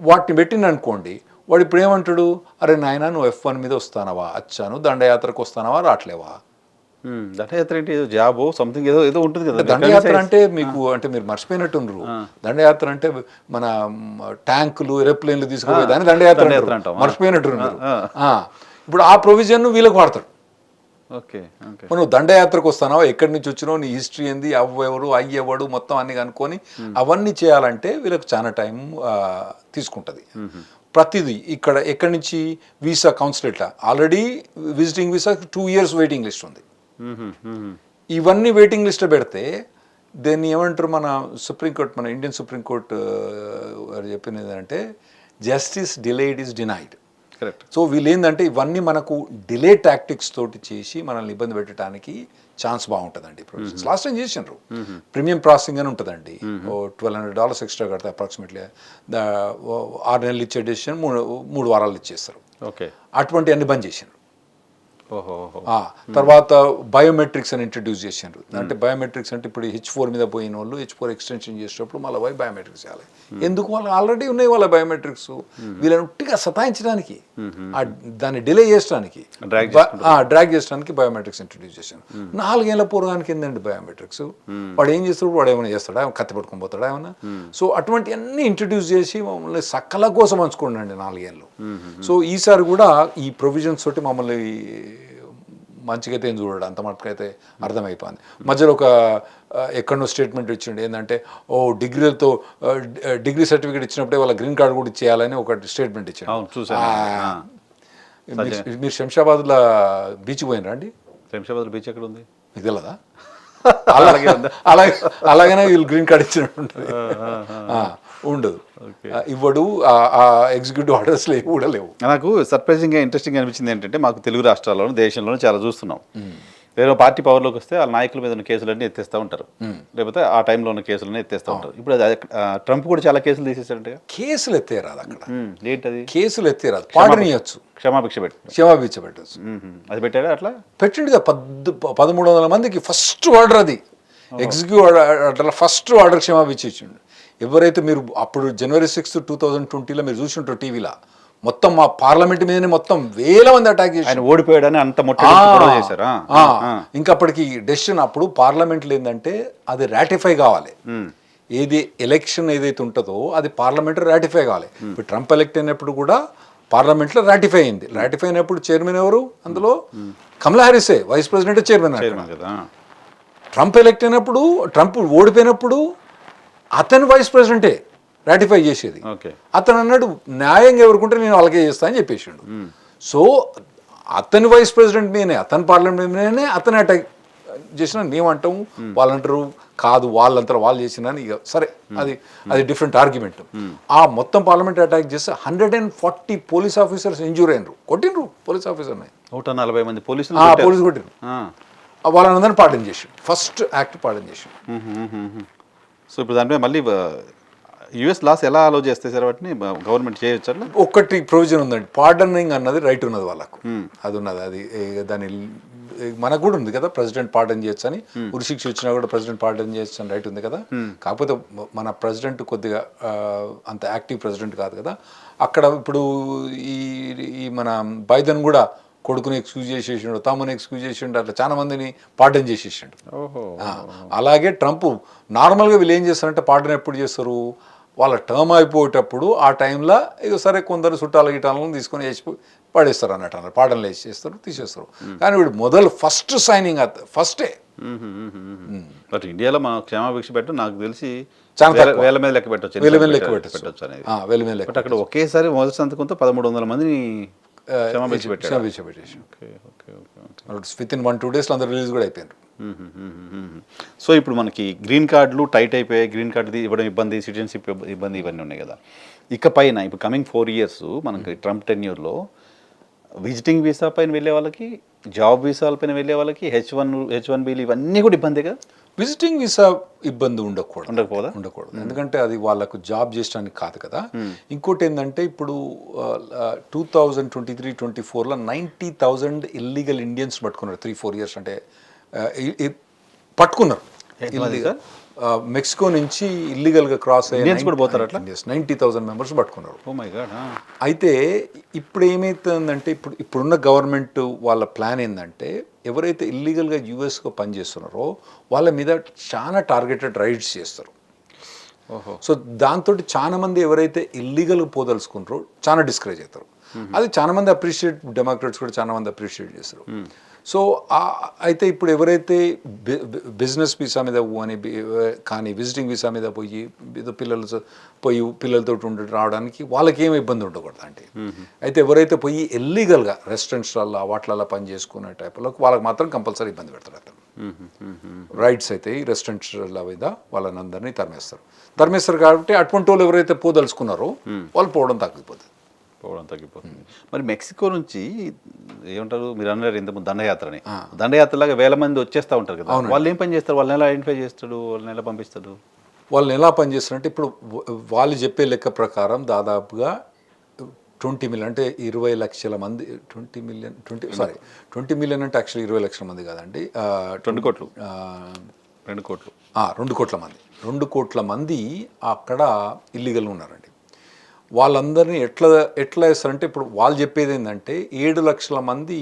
Speaker 2: వాటిని పెట్టింది అనుకోండి, వాడు ఇప్పుడు ఏమంటాడు, అరే నాయన నువ్వు F1 మీద వస్తానవా, వచ్చాను దండయాత్రకు వస్తానవా, రావట్లేవా,
Speaker 1: దండయాత్ర ఏంటి, ఏదో జాబో సంథింగ్ ఏదో ఏదో ఉంటుంది కదా.
Speaker 2: దండయాత్ర అంటే మీకు అంటే మీరు మర్చిపోయినట్టుండ్రు. దండయాత్ర అంటే మన ట్యాంకులు ఏరోప్లేన్లు తీసుకుపోయి దాన్ని దండయాత్ర
Speaker 1: దండయాత్ర
Speaker 2: అంటారు.
Speaker 1: అంటాం.
Speaker 2: మర్చిపోయినట్టుండ్రు మీరు. ఇప్పుడు ఆ ప్రొవిజన్ వీళ్ళకి వాడతారు.
Speaker 1: Okay okay.
Speaker 2: నువ్వు దండయాత్రకు వస్తున్నావు, ఎక్కడి నుంచి వచ్చినావు, నీ హిస్టరీ ఏంది, అవ్వెవడు అయ్యేవాడు మొత్తం అన్ని కనుక్కొని అవన్నీ చేయాలంటే వీళ్ళకి చాలా టైం తీసుకుంటుంది. ప్రతిదీ ఇక్కడ ఎక్కడి నుంచి visa consulate already visiting visa 2 years waiting list ఉంది. ఇవన్నీ వెయిటింగ్ లిస్ట్ పెడితే దీన్ని ఏమంటారు మన సుప్రీంకోర్టు, మన ఇండియన్ సుప్రీంకోర్టు చెప్పినది ఏంటంటే justice delayed is denied.
Speaker 1: Correct.
Speaker 2: So వీళ్ళు ఏంటంటే ఇవన్నీ మనకు డిలే టాక్టిక్స్ తోటి చేసి మనల్ని ఇబ్బంది పెట్టడానికి ఛాన్స్ బాగుంటుందండి. ప్రొవిజన్స్ లాస్ట్ టైం చేసినారు. ప్రీమియం ప్రాసెసింగ్ అని ఉంటుందండి. $1,200 ఎక్స్ట్రా కడితే అప్రాక్సిమేట్లీ 6 నెలలు ఇచ్చే డెసిషన్ 3 వారాలు ఇచ్చేస్తారు.
Speaker 1: ఓకే.
Speaker 2: అటువంటి అన్ని బంద్ చేసినారు.
Speaker 1: ఓహో.
Speaker 2: తర్వాత బయోమెట్రిక్స్ అని ఇంట్రడ్యూస్ చేసినారు. అంటే బయోమెట్రిక్స్ అంటే ఇప్పుడు H4 మీద పోయిన వాళ్ళు H4 ఎక్స్టెన్షన్ చేసేటప్పుడు మళ్ళీ బయోమెట్రిక్స్ చేయాలి. ఎందుకు? వాళ్ళు ఆల్రెడీ ఉన్నాయి వాళ్ళ బయోమెట్రిక్స్. వీళ్ళని ఉట్టిగా సతాయించడానికి, దాన్ని డిలే చేయడానికి, డ్రాగ్ చేయడానికి బయోమెట్రిక్స్ ఇంట్రడ్యూస్ చేశాను. 4 ఏళ్ల పూర్వానికి ఏంటండి బయోమెట్రిక్స్? వాడు ఏం చేస్తాడు? వాడు ఏమైనా చేస్తాడా? కత్తి పట్టుకొని పోతాడా ఏమన్నా? సో అటువంటి అన్ని ఇంట్రడ్యూస్ చేసి మమ్మల్ని సకల కోసం అంచుకోండి 4 ఏళ్ళు. సో ఈసారి కూడా ఈ ప్రొవిజన్స్ తోటి మమ్మల్ని మంచిగా అయితే ఏం చూడడు, అంత మటుకైతే అర్థమైపోయింది. మధ్యలో ఒక ఎక్కడో స్టేట్మెంట్ ఇచ్చిండు ఏంటంటే డిగ్రీలతో డిగ్రీ సర్టిఫికేట్ ఇచ్చినప్పుడే వాళ్ళ గ్రీన్ కార్డు కూడా ఇచ్చేయాలని ఒక స్టేట్మెంట్ ఇచ్చాడు. మీరు శంషాబాద్లో బీచ్ పోయినరా అండి?
Speaker 1: శంషాబాద్ బీచ్ ఎక్కడ ఉంది
Speaker 2: మీకు తెలియదా? అలాగనే వీళ్ళు గ్రీన్ కార్డ్ ఇచ్చినట్టు ఉంటుంది. ఉండదు, ఇవ్వడు. ఆ ఎగ్జిక్యూటివ్ ఆర్డర్స్ లేవు కూడా లేవు.
Speaker 1: నాకు సర్ప్రైజింగ్గా ఇంట్రెస్టింగ్ అనిపించింది ఏంటంటే, మాకు తెలుగు రాష్ట్రాల్లోనూ దేశంలోనూ చాలా చూస్తున్నాం. వేరే పార్టీ పవర్లోకి వస్తే వాళ్ళ నాయకుల మీద ఉన్న కేసులన్నీ ఎత్తేస్తూ ఉంటారు, లేకపోతే ఆ టైంలో ఉన్న కేసులన్నీ ఎత్తేస్తూ ఉంటారు. ఇప్పుడు అది ట్రంప్ కూడా చాలా కేసులు తీసేసారంటే.
Speaker 2: కేసులు ఎత్తేరాదు అక్కడ.
Speaker 1: ఏంటది?
Speaker 2: కేసులు ఎత్తేరాదు, పాడన్ ఇవ్వచ్చు,
Speaker 1: క్షమాభిక్ష
Speaker 2: పెట్టచ్చు.
Speaker 1: అది పెట్టాడా? అట్లా
Speaker 2: పెట్టిండుగా 1300 మందికి ఫస్ట్ ఆర్డర్ అది. ఎగ్జిక్యూటివ్ ఆర్డర్ ఫస్ట్ ఆర్డర్ క్షమాభిక్ష ఇచ్చిండు. ఎవరైతే మీరు అప్పుడు January 6, 2020లో మీరు చూసింటారు టీవీలో, మొత్తం మా పార్లమెంట్ మీదనే మొత్తం వేల మంది అటాక్ చేసి
Speaker 1: ఓడిపోయాడని అంత చేశారు.
Speaker 2: ఇంకా అప్పటికి డెసిషన్ అప్పుడు పార్లమెంట్లో ఏంటంటే అది రాటిఫై కావాలి. ఏది ఎలక్షన్ ఏదైతే ఉంటుందో అది పార్లమెంట్ రాటిఫై కావాలి. ఇప్పుడు ట్రంప్ ఎలక్ట్ అయినప్పుడు కూడా పార్లమెంట్లో రాటిఫై అయింది. రాటిఫై అయినప్పుడు చైర్మన్ ఎవరు? అందులో కమలా హ్యారిసే, వైస్ ప్రెసిడెంట్ చైర్మన్ కదా. ట్రంప్ ఎలక్ట్ అయినప్పుడు, ట్రంప్ ఓడిపోయినప్పుడు అతను వైస్ ప్రెసిడెంటే రాటిఫై చేసేది. అతను అన్నాడు న్యాయంగా ఎవరుకుంటే నేను వాళ్ళకే చేస్తా అని చెప్పేసిండు. సో అతని వైస్ ప్రెసిడెంట్ మీదనే, అతని పార్లమెంట్ మీదనే అతను అటాక్ చేసిన మేమంటాము, వాళ్ళంటారు కాదు వాళ్ళంతా వాళ్ళు చేసిన. ఇక సరే, అది డిఫరెంట్ ఆర్గ్యుమెంట్. ఆ మొత్తం పార్లమెంట్ అటాక్ చేస్తే 140 పోలీస్ ఆఫీసర్స్ ఇంజూర్ అయినరు, కొట్టినరు పోలీస్ ఆఫీసర్ని.
Speaker 1: 140 మంది పోలీసులు
Speaker 2: కొట్టినరు. వాళ్ళందరినీ పార్డన్ చేసి ఫస్ట్ యాక్ట్ పార్డన్ చేసి.
Speaker 1: సో ఇప్పుడు దానిపై మళ్ళీ యుఎస్ లాస్ ఎలా అలో చేస్తే సార్ వాటిని గవర్నమెంట్ చేయొచ్చు? అట్లా
Speaker 2: ఒకటి ప్రొవిజన్ ఉందండి, పార్డనింగ్ అన్నది రైట్ ఉన్నది వాళ్ళకు, అది ఉన్నది. అది దాని మనకు కూడా ఉంది కదా, ప్రెసిడెంట్ పార్డన్ చేయొచ్చు అని. ఉరిశిక్ష ఇచ్చినా కూడా ప్రెసిడెంట్ పార్డన్ చేయొచ్చు అని రైట్ ఉంది కదా. కాకపోతే మన ప్రెసిడెంట్ కొద్దిగా అంత యాక్టివ్ ప్రెసిడెంట్ కాదు కదా. అక్కడ ఇప్పుడు ఈ మన బైడెన్ కూడా కొడుకుని ఎక్స్క్యూజ్ చేసేసిండు, తమ్ముని ఎక్స్క్యూజ్ చేసిండు, అట్లా చాలా మందిని పార్డన్ చేసేసిండు. అలాగే ట్రంప్ నార్మల్గా వీళ్ళు ఏం చేస్తారంటే పార్డన్ ఎప్పుడు చేస్తారు? వాళ్ళ టర్మ్ అయిపోయేటప్పుడు ఆ టైంలో ఇక సరే కొందరు చుట్టాల గిటాలను తీసుకొని వేసి పడేస్తారు అన్నట్టు, పార్డన్లు వేసేస్తారు, తీసేస్తారు. కానీ వీడు మొదలు ఫస్ట్ సైనింగ్ ఫస్టే.
Speaker 1: బట్ ఇండియాలో మా క్షమాభిక్ష పెట్టు నాకు తెలిసి
Speaker 2: చాలా
Speaker 1: వేల మీద లెక్క పెట్టచ్చు,
Speaker 2: వేల మీద లెక్క పెట్టచ్చు అనేది. వేల మీద లెక్క.
Speaker 1: అక్కడ ఒకేసారి మొదటి సంతకంతో 1300 మందిని క్షమాభిక్ష
Speaker 2: పెట్టేసి విత్ ఇన్ 1-2 days అందరూ రిలీజ్ కూడా అయిపోయారు.
Speaker 1: సో ఇప్పుడు మనకి గ్రీన్ కార్డులు టైట్ అయిపోయాయి, గ్రీన్ కార్డు ఇవ్వడం ఇబ్బంది, సిటిజన్షిప్ ఇబ్బంది, ఇవన్నీ ఉన్నాయి కదా. ఇకపైన ఇప్పుడు కమింగ్ 4 years మనకి ట్రంప్ టెన్యూర్లో విజిటింగ్ వీసా పైన వెళ్ళే వాళ్ళకి, జాబ్ వీసాల పైన వెళ్ళే వాళ్ళకి, H1Bలు ఇవన్నీ కూడా ఇబ్బంది కదా.
Speaker 2: విజిటింగ్ వీసా ఇబ్బంది
Speaker 1: ఉండకూడదు.
Speaker 2: ఎందుకంటే అది వాళ్ళకు జాబ్ చేయడానికి కాదు కదా. ఇంకోటి ఏంటంటే ఇప్పుడు 2023-24లో 90,000 ఇల్లీగల్ ఇండియన్స్ పట్టుకున్నారు. 3-4 years అంటే పట్టుకున్నారు. మెక్సికో నుంచి ఇల్లీగల్గా క్రాస్
Speaker 1: Indians కూడా పోతారు అట్లా?
Speaker 2: 90,000 మెంబర్స్ పట్టుకున్నారు.
Speaker 1: Oh my God.
Speaker 2: అయితే ఇప్పుడు ఏమవుతుందంటే ఇప్పుడున్న గవర్నమెంట్ వాళ్ళ ప్లాన్ ఏంటంటే ఎవరైతే ఇల్లీగల్గా యూఎస్లో పనిచేస్తున్నారో వాళ్ళ మీద చాలా టార్గెటెడ్ రైడ్స్ చేస్తారు.
Speaker 1: ఓహో.
Speaker 2: సో దాంతో చాలా మంది ఎవరైతే ఇల్లీగల్ పోదలుచుకుంటారో చాలా డిస్కరేజ్ అవుతారు. అది చాలా మంది అప్రిషియేట్, డెమోక్రాట్స్ కూడా చాలా మంది అప్రిషియేట్ చేస్తారు. సో అయితే ఇప్పుడు ఎవరైతే బిజినెస్ వీసా మీద కానీ విజిటింగ్ వీసా మీద పోయి పిల్లలతో రావడానికి వాళ్ళకి ఏమి ఇబ్బంది ఉండకూడదు అంటే. అయితే ఎవరైతే పోయి ఇల్లీగల్గా రెస్టారెంట్స్లలో వాటిలలో పని చేసుకునే టైప్లో వాళ్ళకి మాత్రం కంపల్సరీ ఇబ్బంది పెడతారు. అతను రైట్స్ అయితే ఈ రెస్టారెంట్స్ల మీద వాళ్ళని అందరినీ తరిమేస్తారు కాబట్టి అటువంటి వాళ్ళు ఎవరైతే పోదలుచుకున్నారో వాళ్ళు పోవడం తగ్గిపోతుంది.
Speaker 1: మరి మెక్సికో నుంచి ఏమంటారు, మీరు అన్నారు ఇంతకుముందు దండయాత్రని, దండయాత్రలాగా వేల మంది వచ్చేస్తూ ఉంటారు కదా, వాళ్ళు ఏం పని చేస్తారు, వాళ్ళని ఎలా ఐడెంటిఫై చేస్తాడు, వాళ్ళని ఎలా పంపిస్తాడు?
Speaker 2: వాళ్ళని ఎలా పనిచేస్తారంటే ఇప్పుడు వాళ్ళు చెప్పే లెక్క ప్రకారం దాదాపుగా 20 మిలియన్ అంటే 20 లక్షల మంది, 20 మిలియన్ అంటే యాక్చువల్లీ 20 లక్షల మంది కాదండి,
Speaker 1: 2 కోట్లు
Speaker 2: 2 కోట్ల మంది 2 కోట్ల మంది అక్కడ ఇల్లీగల్గా ఉన్నారండి. వాళ్ళందరినీ ఎట్లా వేస్తారంటే ఇప్పుడు వాళ్ళు చెప్పేది ఏంటంటే 7 లక్షల మంది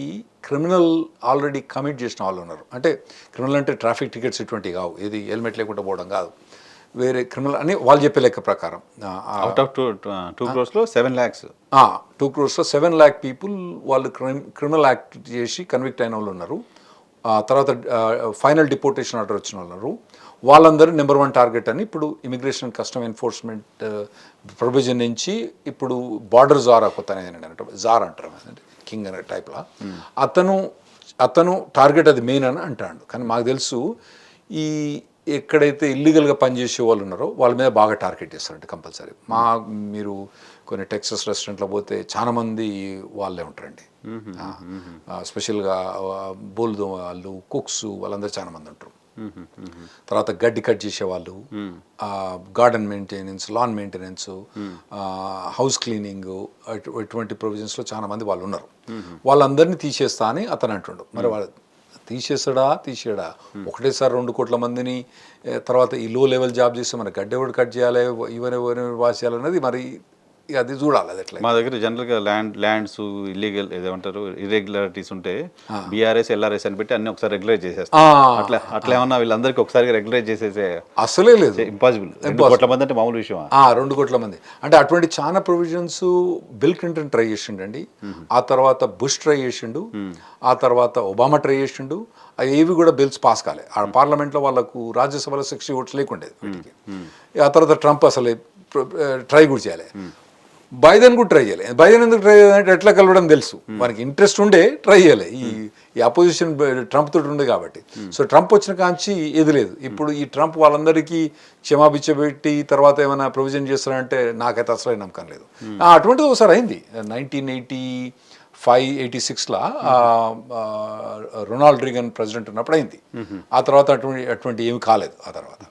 Speaker 2: క్రిమినల్ ఆల్రెడీ కమిట్ చేసిన వాళ్ళు ఉన్నారు. అంటే క్రిమినల్ అంటే ట్రాఫిక్ టికెట్స్ ఇటువంటివి కావు, ఇది హెల్మెట్ లేకుండా పోవడం కాదు, వేరే క్రిమినల్ అని వాళ్ళు చెప్పే లెక్క ప్రకారం.
Speaker 1: Out of 2 crores 7 lakhs
Speaker 2: 2 crores 7 lakh people వాళ్ళు క్రిమినల్ యాక్ట్ చేసి కన్విక్ట్ అయిన వాళ్ళు ఉన్నారు. తర్వాత ఫైనల్ డిపోర్టేషన్ ఆర్డర్ వచ్చిన వాళ్ళు ఉన్నారు. వాళ్ళందరూ నెంబర్ 1 టార్గెట్ అని ఇప్పుడు ఇమిగ్రేషన్ కస్టమ్ ఎన్ఫోర్స్మెంట్ ప్రొవిజన్ నుంచి ఇప్పుడు బార్డర్ జార్ జార్ అంటారు, కింగ్ అనే టైప్లా అతను టార్గెట్ అది మెయిన్ అని అంటాడు. కానీ మాకు తెలుసు ఈ ఎక్కడైతే ఇల్లీగల్గా పనిచేసే వాళ్ళు ఉన్నారో వాళ్ళ మీద బాగా టార్గెట్ చేస్తారంటే కంపల్సరీ. మీరు కొన్ని టెక్సస్ రెస్టారెంట్లో పోతే చాలా మంది వాళ్ళే ఉంటారండి. స్పెషల్గా బోల్దో వాళ్ళు, కుక్స్ వాళ్ళందరూ చాలా మంది ఉంటారు. తర్వాత గడ్డి కట్ చేసేవాళ్ళు, garden maintenance, lawn maintenance, house cleaning, ఇటువంటి ప్రొవిజన్స్లో చాలా మంది వాళ్ళు ఉన్నారు. వాళ్ళందరినీ తీసేస్తా అని అతను అంటుండు. మరి వాళ్ళు తీసేయడా ఒకటేసారి 2 కోట్ల మందిని, తర్వాత ఈ లో లెవెల్ జాబ్ చేస్తే మన గడ్డ ఎవరు కట్ చేయాలి, ఎవరు వాష్ చేయాలన్నది మరి అది చూడాలి. అది ఎట్లా
Speaker 1: మా దగ్గర జనరల్గా ల్యాండ్స్ ఇల్లీగల్ ఏమంటారు ఇర్రెగ్యులారిటీస్ ఉంటే బీఆర్ఎస్ ఎల్ఆర్ఎస్ అని పెట్టి అన్ని ఒకసారి రెగ్యులేట్ చేసేస్తారు. అట్లా ఏమన్నా వీళ్ళందరికీ ఒకసారి రెగ్యులేట్ చేసేసే
Speaker 2: అసలే లేదు,
Speaker 1: ఇంపాసిబుల్. 2 కోట్ల మంది అంటే మామూలు విషయం.
Speaker 2: 2 కోట్ల మంది అంటే అటువంటి చాలా ప్రొవిజన్స్ బిల్ క్లింటన్ ట్రై చేసిండండి, ఆ తర్వాత బుష్ ట్రై చేసిండు, ఆ తర్వాత ఒబామా ట్రై చేసిండు. ఏవి కూడా బిల్స్ పాస్ కాలే. ఆ పార్లమెంట్లో వాళ్ళకు రాజ్యసభలో 60 ఓట్స్ లేకుండేది వీటికి. ఆ తర్వాత ట్రంప్ అసలు ట్రై కూడా చేయాలి, బైడెన్ కూడా ట్రై చేయాలి. బైడెన్ ఎందుకు ట్రై చేయాలంటే ఎట్లా కలవడం తెలుసు, మనకి ఇంట్రెస్ట్ ఉండే ట్రై చేయాలి. ఈ అపోజిషన్ ట్రంప్ తోటి ఉండే కాబట్టి. సో ట్రంప్ వచ్చిన కాంచి ఇది లేదు. ఇప్పుడు ఈ ట్రంప్ వాళ్ళందరికీ క్షమాభిచ్చబెట్టి తర్వాత ఏమైనా ప్రొవిజన్ చేస్తారంటే నాకైతే అసలు నమ్మకం లేదు. అటువంటిది ఒకసారి అయింది 1985-86లా రొనాల్డ్ రీగన్ ప్రెసిడెంట్ ఉన్నప్పుడు అయింది. ఆ తర్వాత అటువంటి ఏమి కాలేదు ఆ తర్వాత.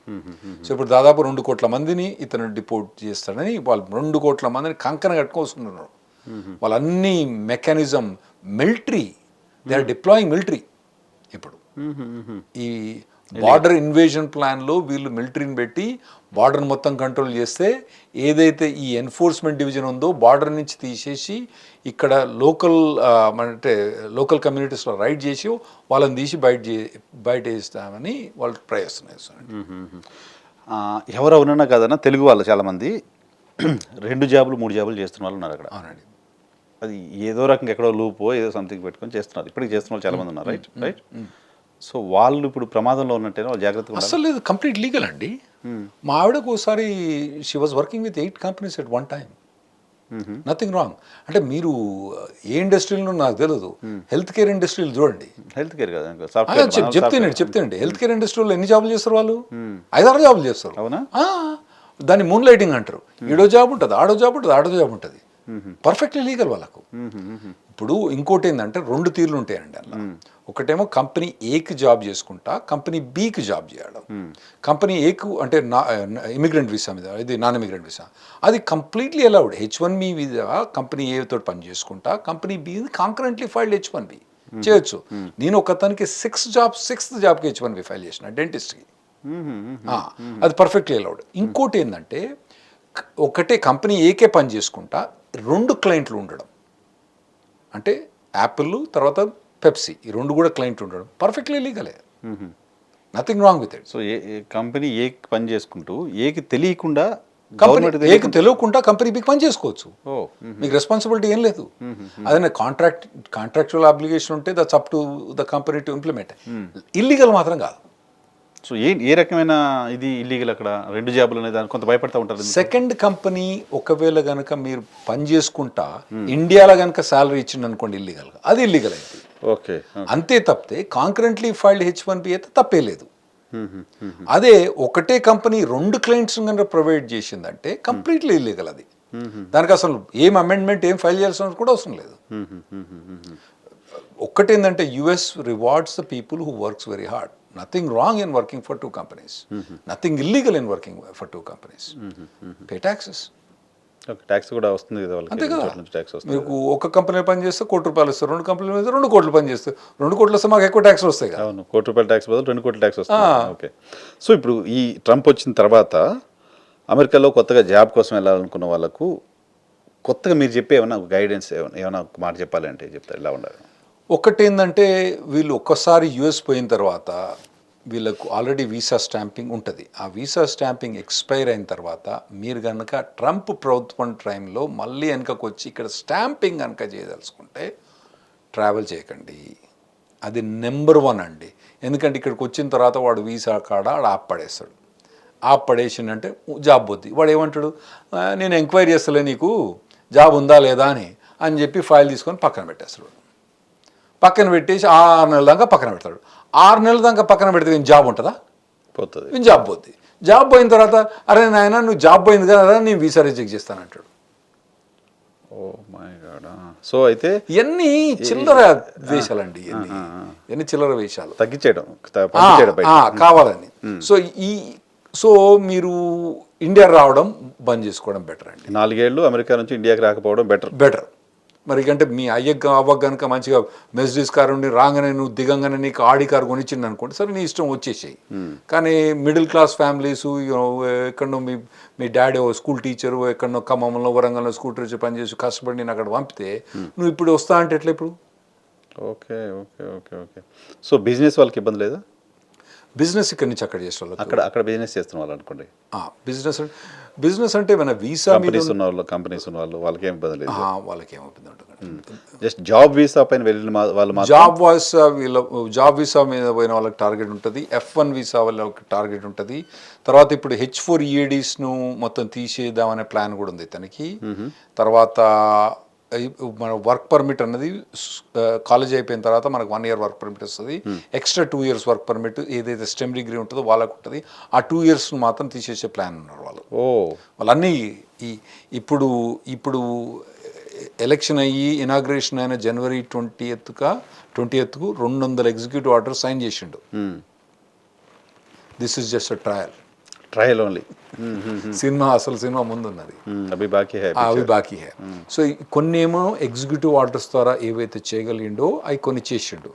Speaker 2: సో ఇప్పుడు దాదాపు 2 కోట్ల మందిని ఇతను డిపోర్ట్ చేస్తాడని వాళ్ళు 2 కోట్ల మందిని కంకణ కట్టుకొస్తున్నారు. వాళ్ళన్ని mechanism military, they are deploying military. ఇప్పుడు ఈ బార్డర్ ఇన్వేజన్ ప్లాన్లో వీళ్ళు మిలిటరీని పెట్టి బార్డర్ మొత్తం కంట్రోల్ చేస్తే ఏదైతే ఈ ఎన్ఫోర్స్మెంట్ డివిజన్ ఉందో బార్డర్ నుంచి తీసేసి ఇక్కడ లోకల్ కమ్యూనిటీస్లో రైడ్ చేసి వాళ్ళని తీసి బయట వేస్తామని వాళ్ళు ప్రయత్నం చేస్తున్నారు.
Speaker 1: ఎవరు అవునన్నా కాదన్నా తెలుగు వాళ్ళు చాలామంది 2 జాబులు 3 జాబులు చేస్తున్న వాళ్ళు ఉన్నారు అక్కడ.
Speaker 2: అవునండి.
Speaker 1: అది ఏదో రకంగా ఎక్కడో లూపో ఏదో సంథింగ్ పెట్టుకొని చేస్తున్నారు. ఇప్పటికి చేస్తున్న వాళ్ళు చాలామంది ఉన్నారు. రైట్. సో వాళ్ళు ఇప్పుడు ప్రమాదంలో ఉన్నట్టేనా, వాళ్ళు జాగ్రత్తగా
Speaker 2: అసలు లేదు, కంప్లీట్ లీగల్ అండి. మా ఆవిడకు ఒకసారి she was working with 8 companies at one time, nothing wrong. అంటే మీరు ఏ ఇండస్ట్రీలో నాకు తెలియదు, హెల్త్ కేర్ ఇండస్ట్రీలు చూడండి.
Speaker 1: హెల్త్ కేర్ కదా
Speaker 2: చెప్తానండి హెల్త్ కేర్ ఇండస్ట్రీలో ఎన్ని జాబులు చేస్తారు వాళ్ళు? 5-6 జాబులు చేస్తారు.
Speaker 1: అవునా?
Speaker 2: దాన్ని మూన్ లైటింగ్ అంటారు. ఈడో జాబ్ ఉంటుంది, ఆడో జాబ్ ఉంటుంది, పర్ఫెక్ట్లీ లీగల్ వాళ్ళకు. ఇప్పుడు ఇంకోటి ఏంటంటే 2 తీర్లు ఉంటాయండి అలా. ఒకటేమో కంపెనీ ఏకి జాబ్ చేసుకుంటా కంపెనీ బికి జాబ్ చేయడం. కంపెనీ ఏకు అంటే ఇమిగ్రెంట్ వీసా మీద, ఇది నాన్ ఇమిగ్రెంట్ వీసా, అది completely allowed. H1B visa company A తోటి పని చేసుకుంటా కంపెనీ బి కాంకరెంట్లీ ఫైల్డ్ H1B చేయొచ్చు. నేను ఒకతనికి 6th జాబ్కి H1B ఫైల్ చేసిన డెంటిస్ట్కి. అది పర్ఫెక్ట్లీ అలౌడ్. ఇంకోటి ఏంటంటే ఒకటే కంపెనీ ఏకే పని చేసుకుంటా 2 క్లయింట్లు ఉండడం, అంటే యాపిల్ తర్వాత పెప్సీ, ఈ 2 కూడా క్లయింట్లు ఉండడం పర్ఫెక్ట్లీ లీగలే, nothing wrong with it.
Speaker 1: So ఏ కంపెనీ ఏకి పని చేసుకుంటూ ఏకి తెలియకుండా
Speaker 2: కంపెనీ ఏకి తెలియకుండా కంపెనీ మీకు పని చేసుకోవచ్చు,
Speaker 1: ఓ
Speaker 2: మీకు రెస్పాన్సిబిలిటీ ఏం లేదు. అదే కాంట్రాక్చువల్ అబ్లిగేషన్ ఉంటే that's up to the company to implement, illegal మాత్రం కాదు.
Speaker 1: సో ఏ రకమైన ఇది ఇల్లీగల్ అక్కడ 2 జాబులు అనేది దానికి కొంత భయపడతా ఉంటారు.
Speaker 2: సెకండ్ కంపెనీ ఒకవేళ కనుక మీరు పని చేసుకుంటా ఇండియాలో కనుక శాలరీ ఇచ్చింది అనుకోండి ఇల్లీగల్గా, అది ఇల్లీగల్ అయింది.
Speaker 1: ఓకే,
Speaker 2: అంతే తప్పితే కాంకరెంట్లీ ఫైల్డ్ H1B అయితే తప్పే లేదు. అదే ఒకటే కంపెనీ 2 క్లయింట్స్ కనుక ప్రొవైడ్ చేసిందంటే కంప్లీట్లీ ఇల్లీగల్ అది. దానికి అసలు ఏం అమెండ్మెంట్ ఏం ఫైల్ చేయాల్సిన కూడా అవసరం లేదు. ఒక్కటేంటంటే US rewards the people who works very hard. Nothing wrong in working for 2 companies. Nothing illegal in working for 2 companies. Pay taxes.
Speaker 1: Okay, tax కూడా వస్తుంది కదా వాళ్ళకి,
Speaker 2: అంతే కదా.
Speaker 1: ట్యాక్స్ వస్తుంది.
Speaker 2: మీకు ఒక కంపెనీ పని చేస్తే ₹1 వస్తారు, 2 కంపెనీలు అయితే 2 కోట్లు పని చేస్తే 2 కోట్లు వస్తే మాకు ఎక్కువ ట్యాక్స్ వస్తాయి కదా.
Speaker 1: అవును, ₹1 ట్యాక్స్ బదులు 2 కోట్ల ట్యాక్స్ వస్తుంది. ఓకే, సో ఇప్పుడు ఈ ట్రంప్ వచ్చిన తర్వాత అమెరికాలో కొత్తగా జాబ్ కోసం వెళ్ళాలనుకున్న వాళ్ళకు కొత్తగా మీరు చెప్పే ఏమైనా గైడెన్స్ ఏమైనా ఒక మాట చెప్పాలంటే చెప్తారు, ఎలా ఉండాలి?
Speaker 2: ఒకటేందంటే వీళ్ళు ఒక్కసారి యుఎస్ పోయిన తర్వాత వీళ్ళకు ఆల్రెడీ వీసా స్టాంపింగ్ ఉంటుంది. ఆ వీసా స్టాంపింగ్ ఎక్స్పైర్ అయిన తర్వాత మీరు కనుక ట్రంప్ ప్రభుత్వం టైంలో మళ్ళీ వెనకకు వచ్చి ఇక్కడ స్టాంపింగ్ కనుక చేయదలుచుకుంటే ట్రావెల్ చేయకండి. అది నెంబర్ 1 అండి. ఎందుకంటే ఇక్కడికి వచ్చిన తర్వాత వాడు వీసా కాడ ఆడ ఆప్పడేస్తాడు. ఆప్పడేసిందంటే జాబ్ పోద్ది. వాడు ఏమంటాడు, నేను ఎంక్వైరీ చేస్తలే నీకు జాబ్ ఉందా లేదా అని చెప్పి ఫైల్ తీసుకొని పక్కన పెట్టేస్తాడు. పక్కన పెట్టేసి 6 నెలల దాకా పక్కన పెడతాడు. 6 నెలల దాకా పక్కన పెడితే ఏం జాబ్ ఉంటుందా?
Speaker 1: పోతుంది.
Speaker 2: ఏం జాబ్ పోద్ది. జాబ్ పోయిన తర్వాత అరే నాయన నువ్వు జాబ్ పోయింది కదా నేను వీసా రిజెక్ట్ చేస్తానంటాడు.
Speaker 1: Oh my God. సో అయితే
Speaker 2: ఇవన్నీ చిల్లర వేషాలండి, ఇవన్నీ చిల్లర వేషాలు
Speaker 1: తగ్గించేయడం
Speaker 2: కావాలని. సో మీరు ఇండియా రావడం బంద్ చేసుకోవడం బెటర్ అండి.
Speaker 1: 4 ఏళ్ళు అమెరికా నుంచి ఇండియాకి రాకపోవడం బెటర్.
Speaker 2: మరి అంటే మీ అవ్వకు కనుక మంచిగా మెర్సిడీస్ కారు ఉండి రాగానే నువ్వు దిగంగానే నీకు ఆడి కారు కొనిచ్చింది అనుకోండి, సరే నీ ఇష్టం వచ్చేసాయి. కానీ మిడిల్ క్లాస్ ఫ్యామిలీస్ ఎక్కడో మీ డాడీ స్కూల్ టీచరు ఎక్కడో ఖమ్మంలో వరంగల్లో స్కూల్ టీచర్ పనిచేసి కష్టపడి నేను అక్కడ పంపితే నువ్వు ఇప్పుడు వస్తా అంటే ఎట్లా ఇప్పుడు?
Speaker 1: Okay okay okay okay. So business వాళ్ళకి ఇబ్బంది లేదా?
Speaker 2: బిజినెస్ ఇక్కడ నుంచి అక్కడ చేసే వాళ్ళు
Speaker 1: అక్కడ బిజినెస్ చేస్తున్న వాళ్ళు అనుకోండి.
Speaker 2: బిజినెస్ అంటే మన వీసా
Speaker 1: కంపెనీస్ ఉన్న వాళ్ళు వాళ్ళకి ఏం ఇబ్బంది లేదు.
Speaker 2: వాళ్ళకి ఏం ఇబ్బంది ఉంటుంది.
Speaker 1: జస్ట్ జాబ్ వీసా పైన వెళ్ళిన వాళ్ళు
Speaker 2: జాబ్ వీసా మీద పోయిన వాళ్ళకి టార్గెట్ ఉంటుంది. F1 వీసా వాళ్ళకి టార్గెట్ ఉంటుంది. తర్వాత ఇప్పుడు H4 EADస్ను మొత్తం తీసేద్దామనే ప్లాన్ కూడా ఉంది తనకి. తర్వాత మన వర్క్ పర్మిట్ అన్నది కాలేజ్ అయిపోయిన తర్వాత మనకు 1 year వర్క్ పర్మిట్ వస్తుంది. ఎక్స్ట్రా 2 years వర్క్ పర్మిట్ ఏదైతే స్టెమ్ డిగ్రీ ఉంటుందో వాళ్ళకు ఉంటుంది. ఆ 2 years మాత్రం తీసేసే ప్లాన్ ఉన్నారు వాళ్ళు. వాళ్ళన్నీ ఇప్పుడు ఎలక్షన్ అయ్యి ఇనాగ్రేషన్ అయిన January 20th కు 200 ఎగ్జిక్యూటివ్ ఆర్డర్ సైన్ చేసిండు. This is just trial
Speaker 1: only.
Speaker 2: అసలు సినిమా ముందు ఉన్నది
Speaker 1: అభి
Speaker 2: బాకీ హై. సో కొన్ని ఏమో ఎగ్జిక్యూటివ్ ఆర్డర్స్ ద్వారా ఏవైతే చేయగలిగిండో అవి కొన్ని చేసిండు.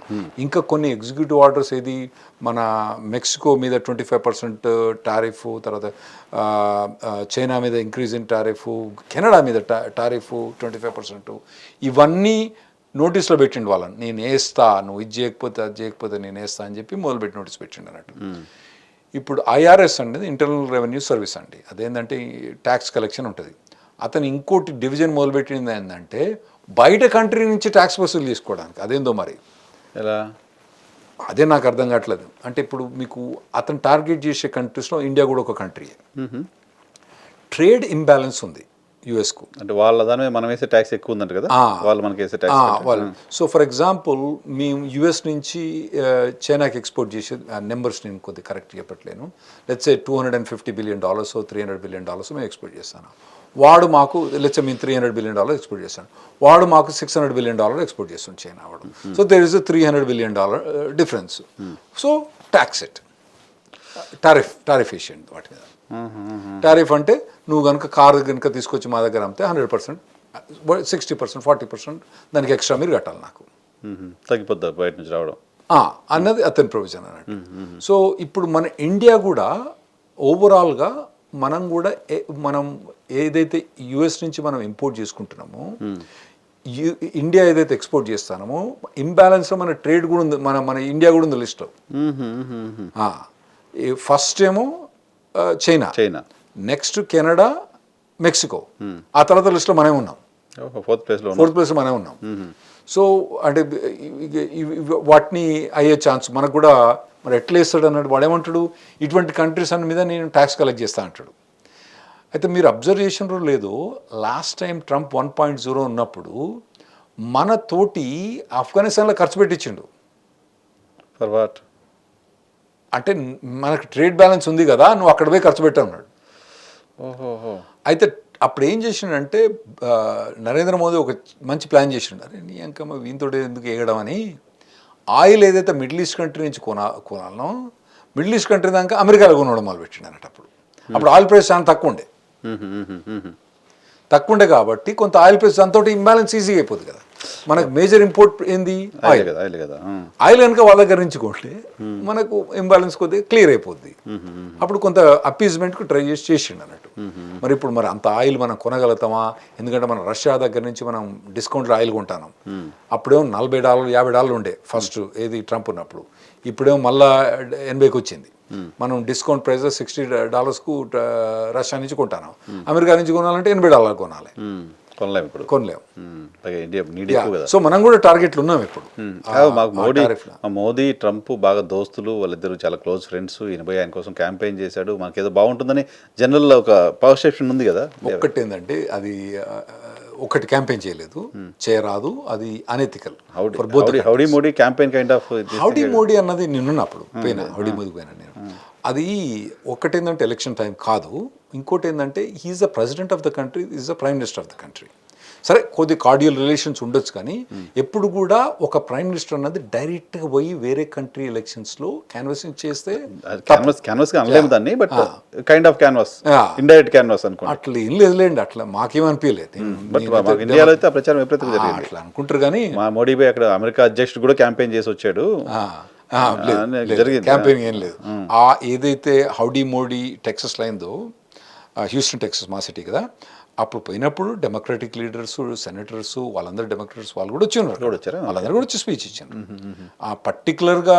Speaker 2: ఇంకా కొన్ని ఎగ్జిక్యూటివ్ ఆర్డర్స్ ఏది మన మెక్సికో మీద 25% టారిఫ్, తర్వాత చైనా మీద ఇంక్రీజ్ ఇన్ టారిఫ్, కెనడా మీద టారిఫ్ 25%, ఇవన్నీ నోటీస్లో పెట్టిండు వాళ్ళని. నేను వేస్తా, నువ్వు ఇది చేయకపోతే అది చేయకపోతే నేను వేస్తా అని చెప్పి మొదలుపెట్టి నోటీస్ పెట్టిండు అన్నట్టు. ఇప్పుడు IRS అనేది ఇంటర్నల్ రెవెన్యూ సర్వీస్ అండి. అదేంటంటే ట్యాక్స్ కలెక్షన్ ఉంటుంది. అతను ఇంకోటి డివిజన్ మొదలుపెట్టింది ఏంటంటే బయట కంట్రీ నుంచి ట్యాక్స్ వసూలు తీసుకోవడానికి. అదేందో మరి
Speaker 1: ఎలా
Speaker 2: అదే నాకు అర్థం కావట్లేదు. అంటే ఇప్పుడు మీకు అతను టార్గెట్ చేసే కంట్రీస్లో ఇండియా కూడా ఒక కంట్రీ. ట్రేడ్ ఇంబ్యాలెన్స్ ఉంది యుఎస్కు.
Speaker 1: అంటే వాళ్ళ దాని మీద మనం వేసే ట్యాక్స్ ఎక్కువ ఉందంట కదా, వాళ్ళు మనకి వేసే ట్యాక్స్.
Speaker 2: సో ఫర్ ఎగ్జాంపుల్ మేము యుఎస్ నుంచి చైనాకి ఎక్స్పోర్ట్ చేసే నెంబర్స్ నేను కొద్దిగా కరెక్ట్ చెప్పట్లేను. లెట్స్ సే $250 billion, $300 billion మేము ఎక్స్పోర్ట్ చేస్తాను. వాడు మాకు లెట్స్ మేము $300 billion ఎక్స్పోర్ట్ చేస్తాను. వాడు మాకు $600 billion ఎక్స్పోర్ట్ చేస్తాం చైనా వాడు. So there is $300 billion difference. So tax it tariff వేసేయండి వాటి మీద. టారిఫ్ అంటే నువ్వు కనుక కారు కనుక తీసుకొచ్చి మా దగ్గర అమ్మితే 100%, 60%, 40% దానికి ఎక్స్ట్రా మీరు కట్టాలి నాకు.
Speaker 1: తగ్గిపోద్ది బయట నుంచి రావడం.
Speaker 2: అన్నది అతని ప్రొవిజన్ అన్నట్టు. సో ఇప్పుడు మన ఇండియా కూడా ఓవరాల్గా మనం కూడా మనం ఏదైతే యుఎస్ నుంచి మనం ఇంపోర్ట్ చేసుకుంటున్నామో ఇండియా ఏదైతే ఎక్స్పోర్ట్ చేస్తామో ఇంబ్యాలెన్స్లో మన ట్రేడ్ కూడా ఉంది, మన ఇండియా కూడా ఉంది లిస్ట్లో. ఫస్ట్ ఏమో చైనా, నెక్స్ట్ కెనడా, మెక్సికో, ఆ తర్వాత లిస్ట్లో మనమే ఉన్నాం, ఫోర్త్ ప్లేస్లో మనమే ఉన్నాం. సో అంటే వాటిని అయ్యే ఛాన్స్ మనకు కూడా. మరి ఎట్లా వేస్తాడు అన్నాడు, వాడు ఏమంటాడు, ఇటువంటి కంట్రీస్ అన్ని మీద నేను ట్యాక్స్ కలెక్ట్ చేస్తా అంటాడు. అయితే మీరు అబ్జర్వ్ చేసినారో లేదో, లాస్ట్ టైం ట్రంప్ 1.0 ఉన్నప్పుడు మన తోటి ఆఫ్ఘనిస్తాన్లో ఖర్చు పెట్టించిండు.
Speaker 1: For what?
Speaker 2: అంటే మనకు ట్రేడ్ బ్యాలెన్స్ ఉంది కదా, నువ్వు అక్కడ పోయి ఖర్చు పెట్టా అన్నాడు. అయితే అప్పుడు ఏం చేసిండంటే నరేంద్ర మోదీ ఒక మంచి ప్లాన్ చేసిండు. అరే నీ అంకమ్మ వీనితోటి ఎందుకు వేయడం అని, ఆయిల్ ఏదైతే మిడిల్ ఈస్ట్ కంట్రీ నుంచి కొనాలనో మిడిల్ ఈస్ట్ కంట్రీ దాకా అమెరికాలో కొనడం మొదలుపెట్టిండు అన్నట్టు. అప్పుడు ఆయిల్ ప్రైస్ చాలా తక్కువ ఉండే కాబట్టి కొంత ఆయిల్ ప్రైస్ దాంతో ఇంబ్యాలెన్స్ ఈజీగా అయిపోతుంది కదా. మనకు మేజర్ ఇంపోర్ట్ ఏంది ఆయిల్. ఆయిల్ కనుక వాళ్ళ దగ్గర నుంచి కొంటే మనకు ఇంబ్యాలెన్స్ కొద్దిగా క్లియర్ అయిపోద్ది. అప్పుడు కొంత అప్పీజ్మెంట్కు ట్రై చేసిండు అన్నట్టు. మరి ఇప్పుడు మరి అంత ఆయిల్ మనం కొనగలుగుతామా? ఎందుకంటే మనం రష్యా దగ్గర నుంచి మనం డిస్కౌంట్లో ఆయిల్ కొంటాం. అప్పుడేమో $40, $50 ఉండే ఫస్ట్ ఏది ట్రంప్ ఉన్నప్పుడు. ఇప్పుడేమో మళ్ళా 80కి వచ్చింది. మనం డిస్కౌంట్ ప్రైస్ $60కు రష్యా నుంచి కొంటాను. అమెరికా నుంచి కొనాలంటే $80 కొనాలి. కొనలేము. సో మనం కూడా టార్గెట్లు ఉన్నాం ఇప్పుడు.
Speaker 1: మాకు మోదీ ట్రంప్ బాగా దోస్తులు, వాళ్ళిద్దరు చాలా క్లోజ్ ఫ్రెండ్స్. ఆయన కోసం క్యాంపెయిన్ చేశాడు, మాకేదో బాగుంటుందని జనరల్ ఒక పర్సెప్షన్ ఉంది కదా.
Speaker 2: ఒక్కటి ఏంటంటే అది ఒకటి క్యాంపెయిన్ చేయరాదు, అది unethical.
Speaker 1: Howdy Modi campaign kind of.
Speaker 2: Howdy Modi అన్నది నిన్నున్నప్పుడు పోయినా హౌడీ మోదీ పోయినా నేను. అది ఒకటేందంటే ఎలక్షన్ టైం కాదు, ఇంకోటి ఏంటంటే he's the president of the country, is the prime minister of the country. సరే కొద్ది కార్డియల్ రిలేషన్స్ ఉండొచ్చు, కానీ ఎప్పుడు కూడా ఒక ప్రైమ్ మినిస్టర్ అన్నది డైరెక్ట్గా పోయి వేరే కంట్రీ ఎలక్షన్స్లో క్యాన్వాసింగ్ చేస్తే అట్లా ఏం లేదులేండి, అట్లా మాకేమనిపించలేదు. అట్లా అనుకుంటారు కానీ
Speaker 1: మోడీ అక్కడ అమెరికా అధ్యక్షుడు కూడా క్యాంపెయిన్ చేసి వచ్చాడు.
Speaker 2: క్యాంపెయిన్ ఏం లేదు. ఏదైతే హౌడీ మోడీ టెక్సస్లో అయిందో, హ్యూస్టన్ టెక్సస్ మా సిటీ కదా, అప్పుడు పోయినప్పుడు డెమోక్రటిక్ లీడర్స్, సెనేటర్స్, వాళ్ళందరూ డెమోక్రట్స్ వాళ్ళు కూడా వచ్చి ఉన్నారు. వాళ్ళందరూ కూడా వచ్చి స్పీచ్ ఇచ్చారు. ఆ పర్టికులర్గా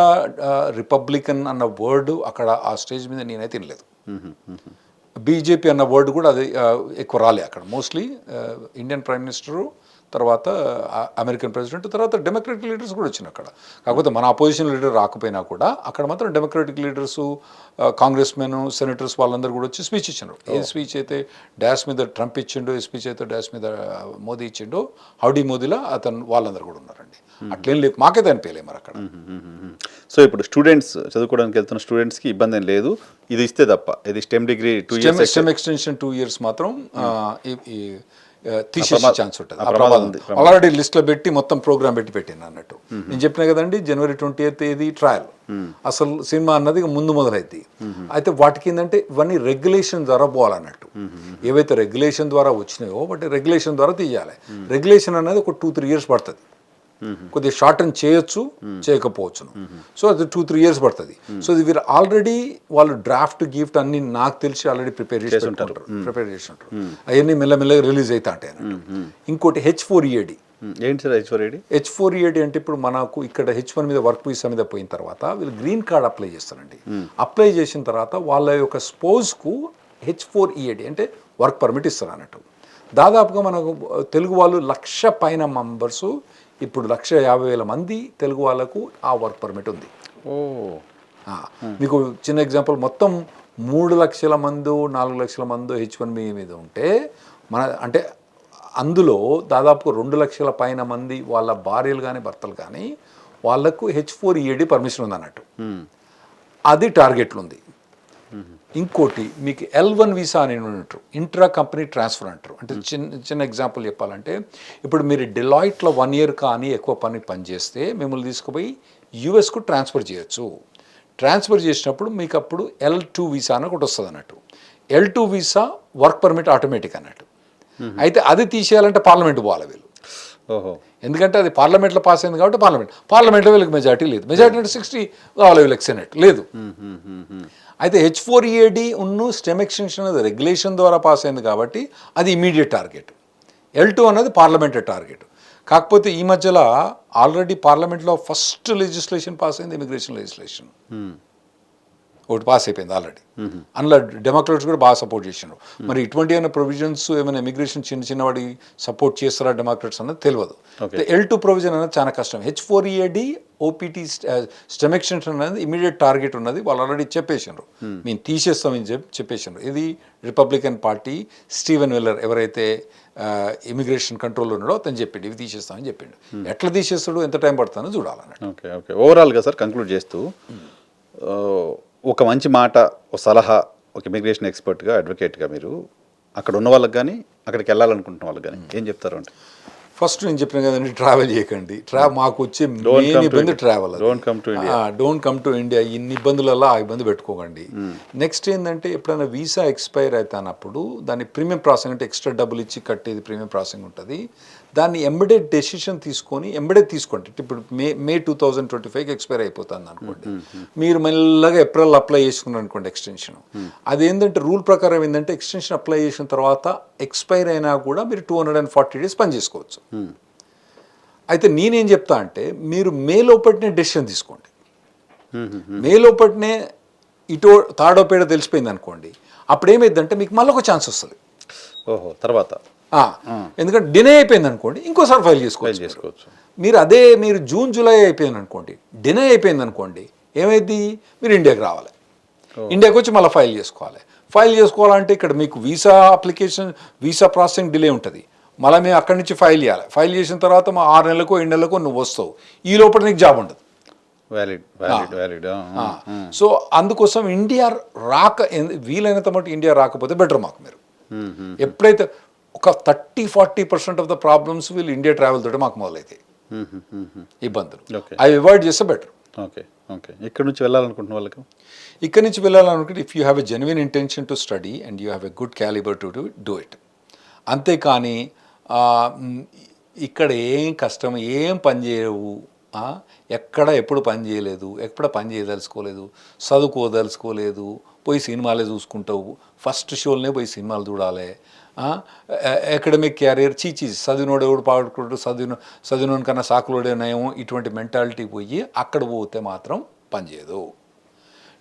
Speaker 2: రిపబ్లికన్ అన్న వర్డ్ అక్కడ ఆ స్టేజ్ మీద నేనైతే తినలేదు. బీజేపీ అన్న వర్డ్ కూడా అది ఎక్కువ రాలే అక్కడ. మోస్ట్లీ ఇండియన్ ప్రైమ్ మినిస్టరు, తర్వాత అమెరికన్ ప్రెసిడెంట్, తర్వాత డెమోక్రటిక్ లీడర్స్ కూడా వచ్చినారు అక్కడ. కాకపోతే మన అపోజిషన్ లీడర్ రాకపోయినా కూడా అక్కడ మాత్రం democratic leaders, Congress men, senators వాళ్ళందరూ కూడా వచ్చి స్పీచ్ ఇచ్చిండ్రు. ఏ స్పీచ్ అయితే డాష్ మీద ట్రంప్ ఇచ్చిండో, ఏ స్పీచ్ అయితే డాష్ మీద మోదీ ఇచ్చిండో, హౌడీ మోదీలో అతను వాళ్ళందరూ కూడా ఉన్నారండి. అట్లేం లేదు, మాకైతే అనిపించలేదు మరి అక్కడ.
Speaker 1: సో ఇప్పుడు స్టూడెంట్స్ చదువుకోవడానికి వెళ్తున్న స్టూడెంట్స్కి ఇబ్బంది ఏం లేదు, ఇది ఇస్తే తప్ప. ఇది stem degree 2 years,
Speaker 2: stem extension 2 years మాత్రం తీసేసే ఛాన్స్ ఉంటుంది. ఆల్రెడీ లిస్ట్లో పెట్టి మొత్తం ప్రోగ్రామ్ పెట్టిన అన్నట్టు. నేను చెప్పిన కదండి, January 20th ఏది ట్రయల్, అసలు సినిమా అన్నది ముందు మొదలైద్ది. అయితే వాటికి ఏంటంటే ఇవన్నీ రెగ్యులేషన్ ద్వారా పోవాలన్నట్టు. ఏవైతే రెగ్యులేషన్ ద్వారా వచ్చినాయో వాటి రెగ్యులేషన్ ద్వారా తీయాలి. రెగ్యులేషన్ అనేది ఒక 2-3 years పడుతుంది. కొద్దిగా షార్ట్ అండ్ చేయొచ్చు, చేయకపోవచ్చును. సో అది 2-3 years పడుతుంది. సో ఇది వీరు ఆల్రెడీ వాళ్ళు డ్రాఫ్ట్ గిఫ్ట్ అన్ని నాకు తెలిసి ఆల్రెడీ ప్రిపేర్ చేసి ఉంటారు. అవన్నీ మెల్లమెల్లగా రిలీజ్ అవుతా ఉంటాయి. ఇంకోటి H4EAD.
Speaker 1: ఏంటి సార్ H4EAD?
Speaker 2: H4EAD అంటే ఇప్పుడు మనకు ఇక్కడ H1 మీద వర్క్ వీసా మీద పోయిన తర్వాత వీళ్ళు గ్రీన్ కార్డ్ అప్లై చేస్తారండి. అప్లై చేసిన తర్వాత వాళ్ళ యొక్క స్పోజ్కు H4EAD అంటే వర్క్ పర్మిట్ ఇస్తారు అన్నట్టు. దాదాపుగా మనకు తెలుగు వాళ్ళు 1,00,000 పైన మెంబర్సు, ఇప్పుడు 150,000 మంది తెలుగు వాళ్ళకు ఆ వర్క్ పర్మిట్ ఉంది. మీకు చిన్న ఎగ్జాంపుల్, మొత్తం 3 లక్షల మంది 4 లక్షల మంది H1B మీద ఉంటే మన అంటే అందులో దాదాపు 2 లక్షల పైన మంది వాళ్ళ భార్యలు కానీ భర్తలు కానీ వాళ్ళకు H4EAD పర్మిషన్ ఉంది అన్నట్టు. అది టార్గెట్లు ఉంది. ఇంకోటి మీకు L1 వీసా అని ఉంటారు, ఇంట్రా కంపెనీ ట్రాన్స్ఫర్ అంటారు. అంటే చిన్న ఎగ్జాంపుల్ చెప్పాలంటే, ఇప్పుడు మీరు డెలాయిట్లో 1 year కానీ ఎక్కువ పని చేస్తే మిమ్మల్ని తీసుకుపోయి యూఎస్కు ట్రాన్స్ఫర్ చేయొచ్చు. ట్రాన్స్ఫర్ చేసినప్పుడు మీకు అప్పుడు L2 వీసా అని ఒకటి వస్తుంది అన్నట్టు. L2 visa work permit automatic అన్నట్టు. అయితే అది తీసేయాలంటే పార్లమెంట్ పోవాలి వీళ్ళు.
Speaker 1: ఓహో.
Speaker 2: ఎందుకంటే అది పార్లమెంట్లో పాస్ అయింది కాబట్టి పార్లమెంట్లో వీళ్ళకి మెజార్టీ లేదు. మెజార్టీ అంటే 60 కావాలి వీళ్ళకి సెనెట్ లేదు. అయితే H4EAD ఉన్ను స్టెమ్ ఎక్స్టెన్షన్ అనేది రెగ్యులేషన్ ద్వారా పాస్ అయింది కాబట్టి అది ఇమీడియట్ టార్గెట్. L2 అనేది పార్లమెంటరీ టార్గెట్. కాకపోతే ఈ మధ్యలో ఆల్రెడీ పార్లమెంట్లో ఫస్ట్ లెజిస్లేషన్ పాస్ అయింది, ఇమిగ్రేషన్ లెజిస్లేషన్ ఒకటి పాస్ అయిపోయింది ఆల్రెడీ. అందులో డెమోక్రాట్స్ కూడా బాగా సపోర్ట్ చేసినారు. మరి ఇటువంటి ఏమైనా ప్రొవిజన్స్ ఏమైనా ఇమిగ్రేషన్ చిన్న వాడి సపోర్ట్ చేస్తారా డెమోక్రాట్స్ అన్నది తెలియదు. L2 ప్రొవిజన్ అనేది చాలా కష్టం. H4EAD OPT స్టెమ్ ఎక్స్టెన్షన్ అనేది ఇమీడియట్ టార్గెట్ ఉన్నది. వాళ్ళు ఆల్రెడీ చెప్పేసినారు మేము తీసేస్తామని చెప్పేసినారు. ఇది రిపబ్లికన్ పార్టీ స్టీవెన్ వెల్లర్ ఎవరైతే ఇమిగ్రేషన్ కంట్రోల్ ఉన్నాడో అతను చెప్పిండు ఇవి తీసేస్తామని చెప్పిండు. ఎట్లా తీసేస్తాడు, ఎంత టైం పడుతుందో చూడాలన్నట్టు.
Speaker 1: Okay okay. ఓవరాల్గా సార్ కంక్లూడ్ చేస్తూ ఒక మంచి మాట, ఒక సలహా, ఒక ఇమిగ్రేషన్ ఎక్స్పర్ట్గా, అడ్వకేట్గా మీరు అక్కడ ఉన్న వాళ్ళకి కానీ అక్కడికి వెళ్ళాలనుకుంటున్న వాళ్ళకి కానీ ఏం చెప్తారు అంటే?
Speaker 2: ఫస్ట్ నేను చెప్పిన కదండి, ట్రావెల్ చేయకండి. మాకు వచ్చే మెయిన్ ఇబ్బంది travel. Don't come to India. ఇన్ని ఇబ్బందులలో ఆ ఇబ్బంది పెట్టుకోకండి. నెక్స్ట్ ఏంటంటే ఎప్పుడైనా వీసా ఎక్స్పైర్ అవుతానప్పుడు దాన్ని ప్రీమియం ప్రాసెసింగ్ అంటే ఎక్స్ట్రా డబ్బులు ఇచ్చి కట్టేది ప్రీమియం ప్రాసెసింగ్ ఉంటుంది. దాన్ని ఎంబడెడ్ డెసిషన్ తీసుకొని తీసుకోండి. ఇప్పుడు మే 2025కి ఎక్స్పైర్ అయిపోతుంది అనుకోండి. మీరు మెల్లగా ఏప్రిల్ అప్లై చేసుకున్నారు అనుకోండి ఎక్స్టెన్షన్. అదేంటంటే రూల్ ప్రకారం ఏంటంటే ఎక్స్టెన్షన్ అప్లై చేసిన తర్వాత ఎక్స్పైర్ అయినా కూడా మీరు 240 days పని చేసుకోవచ్చు. అయితే నేనేం చెప్తా అంటే మీరు మే లోపటినే డెసిషన్ తీసుకోండి. మే లోపటినే ఇటో తాడో పేడో తెలిసిపోయింది అనుకోండి, అప్పుడు ఏమైందంటే మీకు మళ్ళీ ఒక ఛాన్స్ వస్తుంది.
Speaker 1: ఓహో, తర్వాత
Speaker 2: ఎందుకంటే డినే అయిపోయింది అనుకోండి, ఇంకోసారి ఫైల్ చేసుకోవచ్చు. మీరు జూన్ జూలై అయిపోయింది అనుకోండి, డినే అయిపోయింది అనుకోండి, ఏమైంది మీరు ఇండియాకి రావాలి. ఇండియాకి వచ్చి మళ్ళీ ఫైల్ చేసుకోవాలంటే ఇక్కడ మీకు వీసా ప్రాసెసింగ్ డిలే ఉంటుంది. మళ్ళీ మేము అక్కడి నుంచి ఫైల్ చేయాలి. ఫైల్ చేసిన తర్వాత మా 6 నెలలకో 7 నెలలకో నువ్వు వస్తావు. ఈ లోపల నీకు జాబ్ ఉండదు. సో అందుకోసం ఇండియా వీలైనంత మటు ఇండియా రాకపోతే బెటర్ మాకు. మీరు ఎప్పుడైతే ఒక 30-40% ఆఫ్ ద ప్రాబ్లమ్స్ వీళ్ళు ఇండియా ట్రావెల్ తోటి మాకు మొదలైతాయి ఇబ్బందులు. అవి అవాయిడ్ చేస్తే బెటర్.
Speaker 1: Okay okay. ఇక్కడ నుంచి వెళ్ళాలనుకుంటున్న
Speaker 2: if you have a genuine intention to study and you have a good calibre to do it. అంతేకాని ఇక్కడ ఏం కష్టం, ఏం పని చేయవు, ఎప్పుడు పని చేయలేదు, ఎక్కడ పని చేయదలుచుకోలేదు, చదువుకోదలుచుకోలేదు, పోయి సినిమాలే చూసుకుంటావు, ఫస్ట్ షోలనే పోయి సినిమాలు చూడాలి, అకాడమిక్ క్యారియర్ చదివినోడు ఎవడు పాడుకుంటూ చదివినోని కన్నా సాకులోడే నయం, ఇటువంటి మెంటాలిటీ పోయి అక్కడ పోతే మాత్రం పని చేయదు.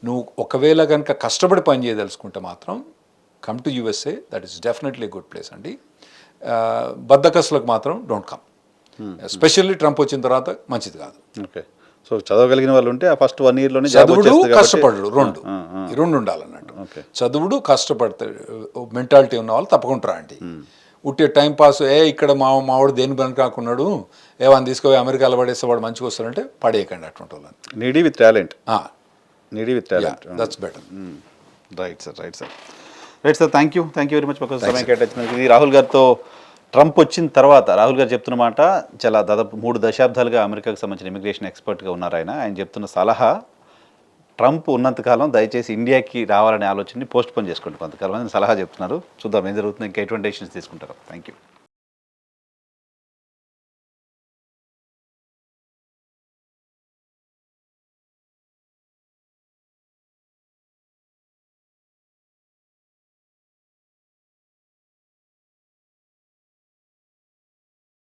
Speaker 2: నువ్వు ఒకవేళ కనుక కష్టపడి పని చేయదలుచుకుంటే మాత్రం come to USA. That is definitely good place అండి. బద్దకస్తులకు మాత్రం డోంట్ కమ్. ఎస్పెషల్లీ ట్రంప్ వచ్చిన తర్వాత మంచిది కాదు.
Speaker 1: ఓకే. సో చదవగలిగిన వాళ్ళు ఉంటే ఆ ఫస్ట్ 1 yearలోనే
Speaker 2: చదువుడు కష్టపడుడు రెండు ఉండాలన్నట్టు. చదువుడు కష్టపడతాడు మెంటాలిటీ ఉన్న వాళ్ళు తప్పకుండా రండి. ఉట్టే టైం పాస్ ఇక్కడ మావాడు దేని పని కాకున్నాడు, ఏమని తీసుకుపోయి అమెరికాలో పడేస్తే వాడు మంచిగా వస్తాడంటే పడేయకండి అటువంటి వాళ్ళని.
Speaker 1: Needy with talent.
Speaker 2: That's better.
Speaker 1: Right sir. Thank you very much. సమయం కేటాయించినందుకు. ఇది రాహుల్ గారితో ట్రంప్ వచ్చిన తర్వాత రాహుల్ గారు చెప్తున్న మాట, చాలా దాదాపు 3 దశాబ్దాలుగా అమెరికాకు సంబంధించిన ఇమిగ్రేషన్ ఎక్స్పర్ట్గా ఉన్నారు ఆయన చెప్తున్న సలహా, ట్రంప్ ఉన్నంతకాలం దయచేసి ఇండియాకి రావాలనే ఆలోచనని పోస్ట్ పోన్ చేసుకోండి కొంతకాలం అని సలహా చెప్తున్నారు. చూద్దాం ఏం జరుగుతుంది, ఇంకా ఎటువంటి డెసిషన్స్ తీసుకుంటారు. Thank you.